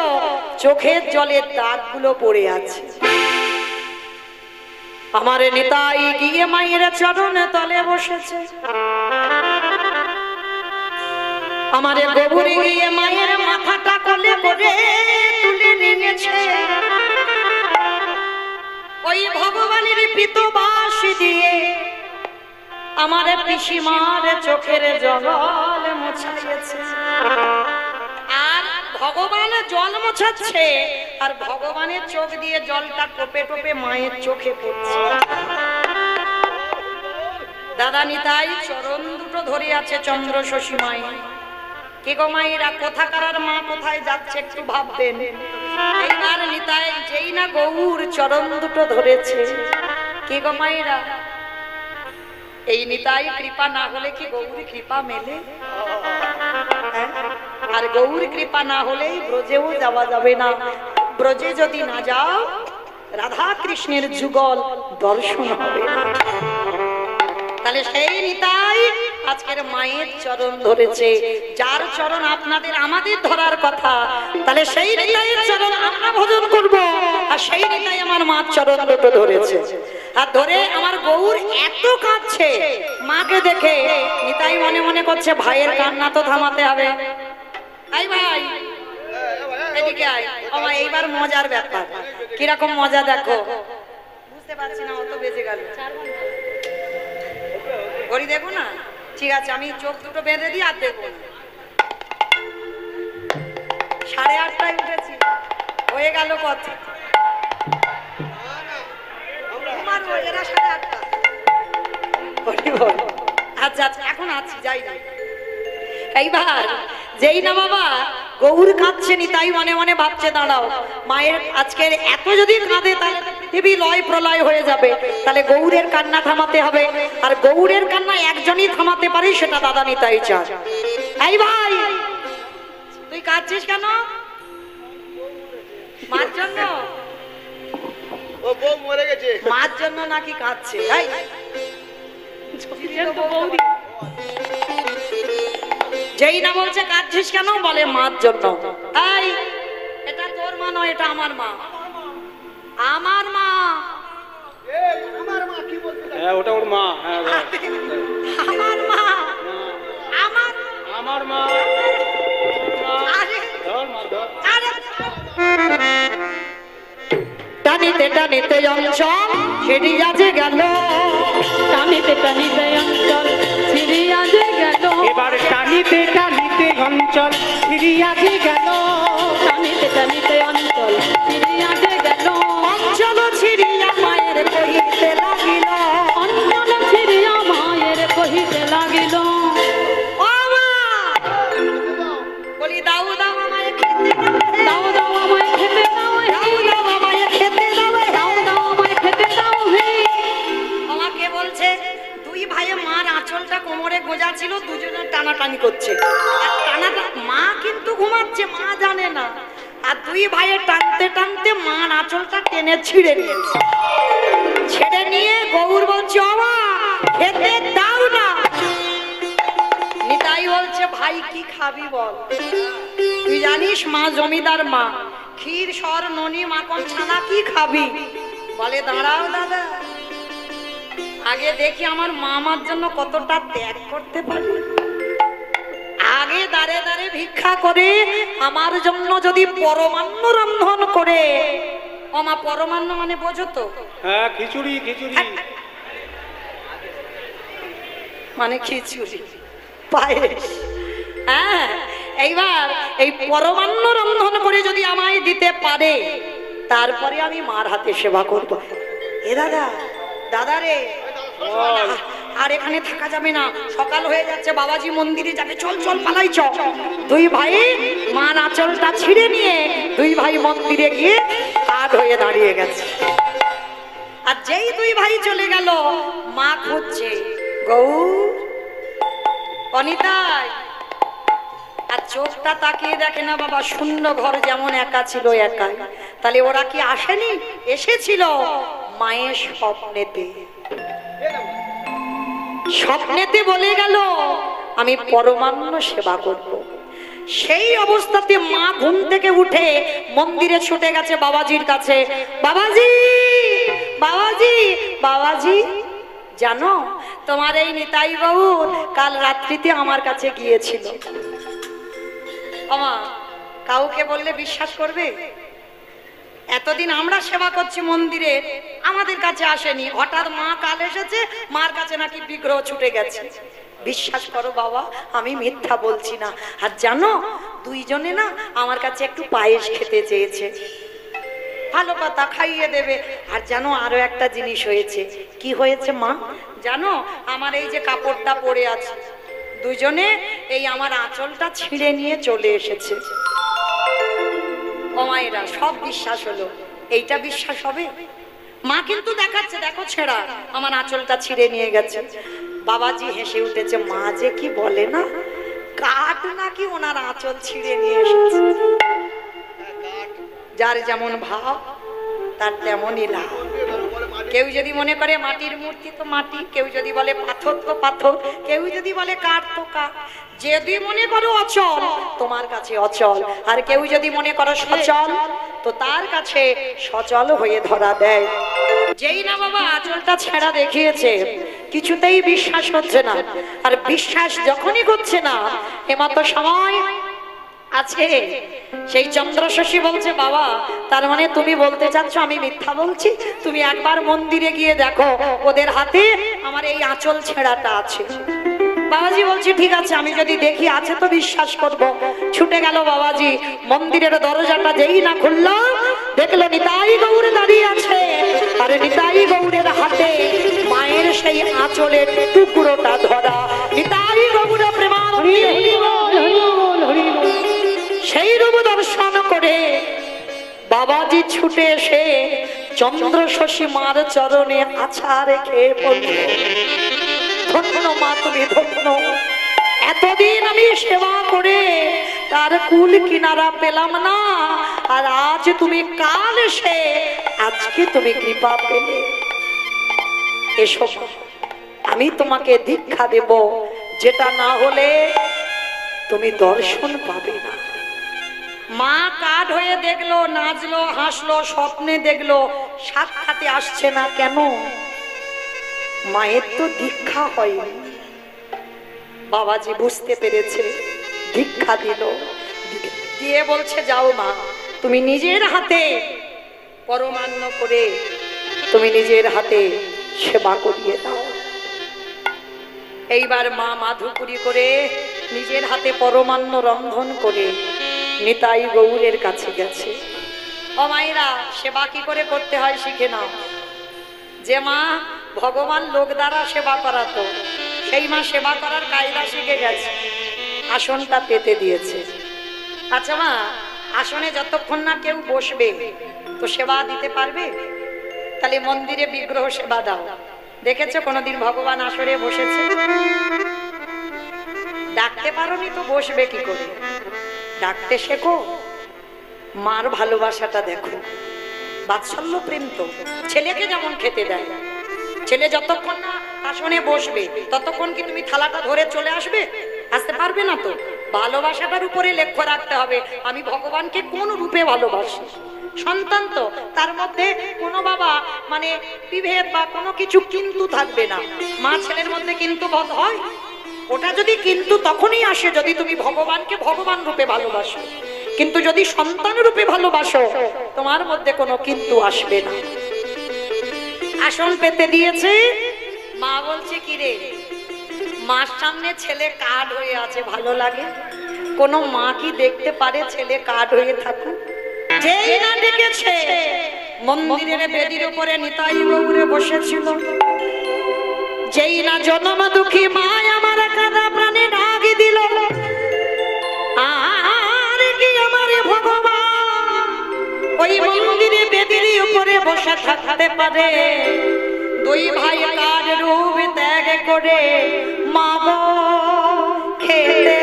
S1: চোখের জলের দাগগুলো পড়ে আছে। আমার নিতাই গিয়ে মায়ের চরণে তলে বসেছে, আমার গোবরে গিয়ে মায়ের মাথাটা কোলে করে তুলে নিয়েছে। ওই ভগবানের পিতবাসী দিয়ে আমার পিসিমার চোখের জল মোছাইছে। আর ভগবান জল মোছাচ্ছে, আর ভগবানের চোখ দিয়ে জলটা টোপে টোপে মায়ের চোখে পড়ছে। দাদা নিতাই চরণ দুটো ধরে আছে চন্দ্র শশী মাই। কে গো মায়েরা, কোথাকার মা কোথায় যাচ্ছে একটু ভাববেন। এইবার নিতাই যেই না গৌর চরণ দুটো ধরেছে, কে গো মায়েরা, এই নিতাই কৃপা না হলে কি গৌরী কৃপা মেলে? আর গৌরী কৃপা না হলেই ব্রজেও যাওয়া যাবে না। ব্রজে যদি না যাও রাধা কৃষ্ণের যুগল দর্শন হবে না। তাহলে সেই নিতাই আজকের মায়ের চরণ ধরেছে, যার চরণ আপনাদের আমাদের ধরার কথা। তাহলে সেই নিতাইয়ের চরণ আমরা ভজন করব, আর সেই নিতাই আমার মার চরণ দুটো ধরেছে। আর ধরে আমার গৌর এত কাঁদছে মাকে দেখে, নিতাই মনে মনে করছে ভাইয়ের কান্না তো থামাতে হবে। আই ভাই এদিকে আয়। আমার এইবার মজার ব্যাপার, কিরকম মজা দেখো। বুঝতে পারছি না, অত বেজে গেল। ঘড়ি দেখো না, ঠিক আছে আমি চোখ দুটো বেঁধে দিই, আর দেখবো না। 8:30টায় উঠেছি, হয়ে গেল কত? এরা 8:30। আচ্ছা আচ্ছা, এখন আছি, যাই না। এইবার যেই না বাবা গৌর কাঁদছে, নিতাই মনে মনে ভাবছে দাঁড়াও, মায়ের আজকের এত যদি কাঁদে তাহলে পৃথিবী লয় প্রলয় হয়ে যাবে। তাহলে গৌরের কান্না থামাতে হবে, আর গৌরের কান্না একজনই থামাতে পারে, সেটা দাদা নিতাই চান। এই ভাই তুই কাঁদছিস কেন? মার জন্য?
S3: ও বউ মরে গেছে।
S1: মার জন্য নাকি কাঁদছে? যেই না বলছে কাঁদছিস কেন, বলে মার জন্য। এই এটা তোর মা নয়, এটা আমার মা। আমার মা।
S3: আমার মা কি বলতে? হ্যাঁ ওটা ওর মা। হ্যাঁ
S1: আমার মা।
S3: আমার মা। ধর মা ধর।
S1: টানিতে টানিতে অঞ্চল ছিড়িয়া যে গেল,
S2: টানিতে টানিতে অঞ্চল ছিড়িয়া যে গেল,
S3: এবার টানিতে টানিতে অঞ্চল ছিড়িয়া যে গেল,
S2: টানিতে টানিতে অঞ্চল ছিড়িয়া যে গেল,
S1: অঞ্চল ছিড়িয়া মায়ের কহিতে লাগিল,
S2: অঞ্চল ছিড়িয়া মায়ের কহিতে লাগিল,
S1: ও মা বলি দাও দাও আমায় খেতে দাও,
S2: দাও দাও আমায় খেতে দাও,
S1: দাও দাও আমায় খেতে দাও,
S2: দাও দাও আমায় খেতে দাও হে।
S1: আমাকে বলছে দুই ভাইয়ে মার আঁচলটা কোমরে গোজা ছিল, দুজনে টানাটানি করছে। আর টানাটা মা কিন্তু ঘুমাচ্ছে, মা জানে না। আর দুই ভাইয়ে টানতে টানতে মার আঁচলটা টেনে ছিঁড়ে নিয়েছে। ছেড়ে নিয়ে গৌর বলছে ও মা খেতে দাও না। নিতাই বলছে ভাই কি খাবি বল? তুই জানিস মা জমিদার মা, ক্ষীর সর ননি মাখন ছানা কি খাবি? বলে দাঁড়াও দাদা, আগে দেখি আমার মা আমার জন্য কতটা ত্যাগ করতে পারি। আগে দাঁড়ে দাঁড়ে ভিক্ষা করে আমার জন্য যদি পরমান্ন রন্ধন করে। ও মা পরমান্ন মানে বোঝো তো?
S3: হ্যাঁ খিচুড়ি খিচুড়ি
S1: মানে খিচুড়ি পায়েস। হ্যাঁ এইবার এই পরমান্ন রন্ধন করে যদি আমায় দিতে পারে, তারপরে আমি মার হাতে সেবা করব। এ দাদা, দাদা রে, আর এখানে থাকা যাবে না, সকাল হয়ে যাচ্ছে, বাবাজি মন্দিরে যাবে, চল চল পালাই চল। দুই ভাই মার আঁচলটা ছিঁড়ে নিয়ে দুই ভাই মন্দিরে গিয়ে কাঠ হয়ে দাঁড়িয়ে গেছে। আর যেই দুই ভাই চলে গেল, মা খুঁজছে গৌর অনিতাই। আর চোখটা তাকিয়ে দেখে না বাবা, শূন্য ঘর যেমন একা ছিল একাই। তাহলে ওরা কি আসেনি? এসেছিল মায়ের স্বপ্নেতে। স্বপ্নেতে বলে গেল আমি পরমান্ন সেবা করব। সেই অবস্থাতে মা ঘুম থেকে উঠে মন্দিরে ছুটে গেছে বাবাজির কাছে। বাবাজি, বাবাজি, বাবাজি, জানো তোমার এই নিতাই গৌর কাল রাত্রিতে আমার কাছে গিয়েছিল। আমা কাউকে বললে বিশ্বাস করবে? এতদিন আমরা সেবা করছি মন্দিরে, আমাদের কাছে আসেনি, হঠাৎ মা কাল এসেছে, মার কাছে নাকি বিগ্রহ ছুটে গেছে। বিশ্বাস করো বাবা, আমি মিথ্যা বলছি না। আর জানো দুইজনে না আমার কাছে একটু পায়েস খেতে চেয়েছে। ভালো কথা, খাইয়ে দেবে। আর জানো আরো একটা জিনিস হয়েছে। কি হয়েছে মা জানো? আমার এই যে কাপড়টা পরে আছে, দুজনে এই আমার আঁচলটা ছিঁড়ে নিয়ে চলে এসেছে। ও মায়েরা, সব বিশ্বাস হলো, এইটা বিশ্বাস হবে? মা কিন্তু দেখাচ্ছে, দেখো ছেঁড়া, আমার আঁচলটা ছিঁড়ে নিয়ে গেছে। বাবাজি হেসে উঠেছে, মা যে কি বলে না, কাঠ নাকি ওনার আঁচল ছিঁড়ে নিয়ে এসেছে। যার যেমন ভাব তার তেমনই লাভ। কেউ যদি মনে করে মাটির মূর্তি তো মাটি, কেউ যদি বলে পাথর তো পাথর, কেউ যদি বলে কাঠ তো কাঠ। যদি মনে করো অচল, তোমার কাছে অচল। আর কেউ যদি মনে করো সচল, তো তার কাছে সচল হয়ে ধরা দেয়। যেই না বাবা আঁচলটা ছেঁড়া দেখিয়েছে, কিছুতেই বিশ্বাস হচ্ছে না। আর বিশ্বাস যখনই করছে না, এমতো সময় আছে সেই চন্দ্র শশী বলছে, বাবা তার মানে তুমি বলতে চাচ্ছ আমি মিথ্যা বলছি? তুমি একবার মন্দিরে গিয়ে দেখো, ওদের হাতে আমার এই আঁচল ছেঁড়াটা আছে। বাবাজি বলছি ঠিক আছে, আমি যদি দেখি আছে তো বিশ্বাস করব। ছুটে গেল বাবাজি, মন্দিরের দরজাটা যেই না খুললো, দেখলো নিতাই গৌর দাঁড়িয়ে আছে। আর নিতাই গৌরের হাতে মায়ের সেই আঁচলের টুকরোটা ধরা। নিতাই গৌর প্রেমানন্দে সেই রূপ দর্শন করে বাবাজি ছুটে এসে চন্দ্র শশী মার চরণে আছা রেখে বলল, ধন্য মা তুমি ধন্য। এতদিন আমি সেবা করে তার কুল কিনারা পেলাম না, আর আজ তুমি কাল এসে আজকে তুমি কৃপা পেলে। এসো আমি তোমাকে দীক্ষা দেব, যেটা না হলে তুমি দর্শন পাবে না। মা কাঠ হয়ে দেখলো, নাচলো, হাসলো, স্বপ্নে দেখলো, সাক্ষাতে আসছে না কেন? মায়ের তো দীক্ষা হয়নি। বাবাজি বুঝতে পেরেছে, দীক্ষা দিল, দিয়ে বলছে যাও মা, তুমি নিজের হাতে পরমান্ন করে তুমি নিজের হাতে সেবা করিয়ে দাও। এইবার মা মাধুপুরি করে নিজের হাতে পরমান্ন রন্ধন করে নিতাই গৌরের কাছে গেছে। ও মায়েরা, সেবা কি করে করতে হয় শিখে নাও। যে মা ভগবান লোক দ্বারা সেবা করাতো, সেই মা সেবা করার কায়দা শিখে গেছে, আসনটা পেতে দিয়েছে। আচ্ছা মা, আসনে যতক্ষণ না কেউ বসবে তো সেবা দিতে পারবে? তাহলে মন্দিরে বিগ্রহ সেবা দাও। দেখেছো কোনোদিন ভগবান আসরে বসেছে? ডাকতে পারোনি তো বসবে কি করে? ডাকতে শেখো। মার ভালোবাসাটা দেখো, বাৎসল্য প্রেম তো। ছেলেকে যেমন খেতে দেয়, ছেলে যতক্ষণ না আসনে বসবে ততক্ষণ কি তুমি থালাটা ধরে চলে আসবে? আসতে পারবে না তো। ভালোবাসাটার উপরে লক্ষ্য রাখতে হবে, আমি ভগবানকে কোন রূপে ভালোবাসি। সন্তান তো, তার মধ্যে কোনো বাবা মানে বিভেদ বা কোনো কিছু কিন্তু থাকবে না। মা ছেলের মধ্যে কিন্তু বোধ হয়, ওটা যদি কিন্তু তখনই আসে যদি তুমি ভগবানকে ভগবান রূপে ভালোবাসো। কিন্তু যদি সন্তান রূপে ভালোবাসো, তোমার মধ্যে কোনো কিন্তু আসবে না। আসন পেতে দিয়েছে। মা বলছে কি রে, মার সামনে ছেলে কাঠ হয়ে আছে, ভালো লাগে? কোন মা কি দেখতে পারে ছেলে কাঠ হয়ে থাকুক? যেই না ডেকেছে, মন্দিরের বেদির উপরে নিতাই গৌরে বসেছিল। যেই না জনম দুঃখী মা আমার কাঁদা প্রাণে ডাক দিল, আর কি আমার ভগবান ওই মন্দিরে বেদির উপরে বসে থাকতে পারে? দুই ভাই কার রূপ ত্যাগ করে মা গো খেতে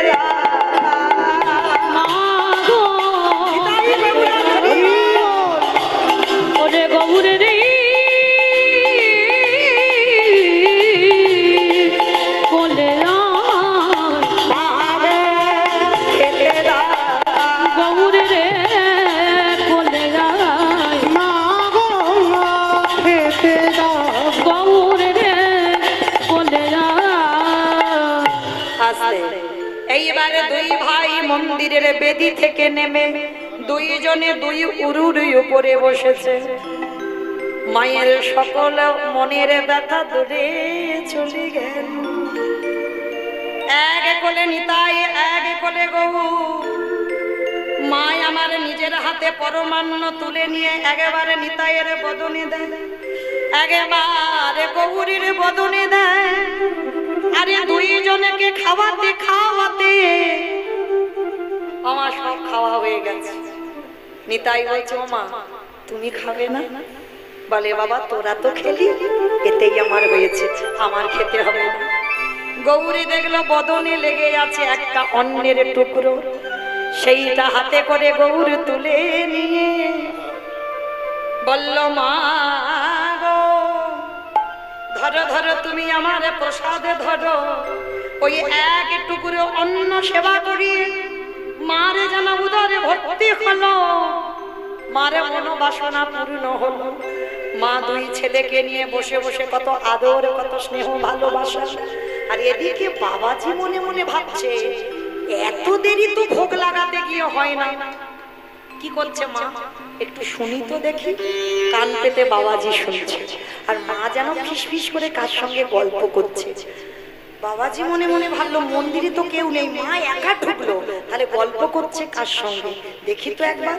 S2: ওরে গৌরে রে বলে
S1: দুই ভাই মন্দিরের বেদি থেকে নেমে দুইজনে দুই উরুর উপরে বসেছে। মায়ের সকল মনের ব্যথা দূরে চলে গেল। এক কোলে নিতাই, এক কোলে গৌর। মায় আমার নিজের হাতে পরমান্ন তুলে নিয়ে একেবারে নিতাইয়ের বদনে দেয়, একেবারে গৌরীর বদনে দেয়। আরে দুইজনকে খাওয়াতে খাওয়াতে আমার সব খাওয়া হয়ে গেছে। নিতাই বলছে, মা তুমি খাবে না? বলে, বাবা তোরা তো খেলি, এতেই আমার হয়েছে, আমার খেতে হবে না। গৌরী দেখলো বদনে লেগে আছে একটা অন্যের টুকরো, সেইটা হাতে করে গৌর তুলে নিয়ে বলল, মা গো ধরো ধরো, তুমি আমার প্রসাদে ধরো। ওই এক টুকরো অন্ন সেবা করিয়ে মারে যেন উদরে ভর্তি হলো, মারে মনোবাসনা পূর্ণ হলো। মা দুই ছেলেকে নিয়ে বসে বসে কত আদর, কত স্নেহ, ভালোবাসা। আর এদিকে বাবাজি মনে মনে ভাবছে, এত দেরি তো ভোগ লাগাতে গিয়ে হয় না, কি করছে মা একটু শুনি তো দেখি। কান পেতে বাবাজি শুনছে, আর মা যেন ফিসফিস করে কার সঙ্গে গল্প করছে। বাবাজি মনে মনে ভাবলো, মন্দিরে তো কেউ নেই, মা একা ঢুকলো, তাহলে গল্প করছে কার সঙ্গে, দেখি তো একবার।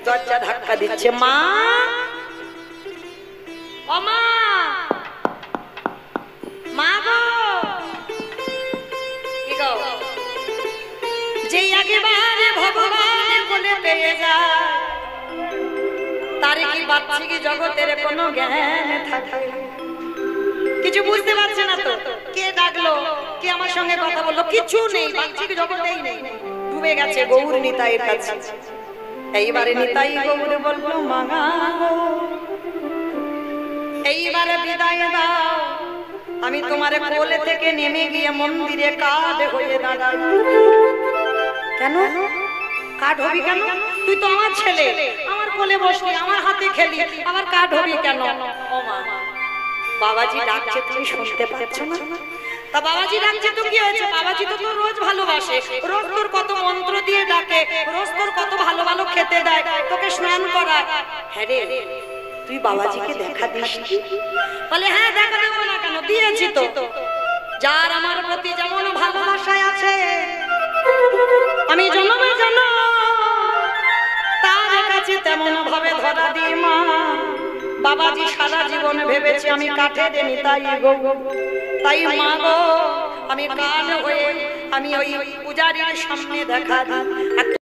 S1: দরজা ধাক্কা দিচ্ছে, মা ও মা, মা গো, কি গো? যে একেবারে ভগবান বলে পেয়ে যায়, তার কি বাচ্চা কি জগতের কোনো জ্ঞান থাকে? কিছু বুঝতে পারছে না তো, কে ডাকলো, কে আমার সঙ্গে কথা বললো, কিছু নেই, বাচ্চা কি জগতেই নেই, ডুবে গেছে গৌর নিতাইয়ের কাছে। এইবারে নিতাই গৌর বললো, মাগা এইবারে বিদায় দাও, আমি তোমার কোলে থেকে নেমে গিয়ে মন্দিরে কাঠ হয়ে দাঁড়াই। কেন কাঠ হবি কেন? তুই তো আমার ছেলে, আমার কোলে বসলি, আমার হাতে খেলি, আবার কাঠ হবি কেন? ও মা, বাবাজি ডাকছে, তুমি শুনতে পাচ্ছ না? তা বাবাজি ডাকছে তো কি হয়েছে? বাবাজি তো তোর রোজ ভালোবাসে, রোজ তোর কত মন্ত্র দিয়ে ডাকে, রোজ তোর কত ভালো ভালো খেতে দেয়, তোকে স্নান করায়। হ্যাঁ রে, তুই বাবাজিকে দেখা দিস? বলে, হ্যাঁ দেখা দেবো না কেন, দিয়েছি তো। যার আমার প্রতি যেমন ভালোবাসায় আছে, আমি জন্মে জন্ম তার কাছে তেমন ভাবে ধরা দিই। মা বাবাজি সারা জীবন ভেবেছি আমি কাঠের নিতাই গো, তাই মা গো আমি কাঠ হয়ে আমি ওই পূজারীর সামনে দেখা দিই।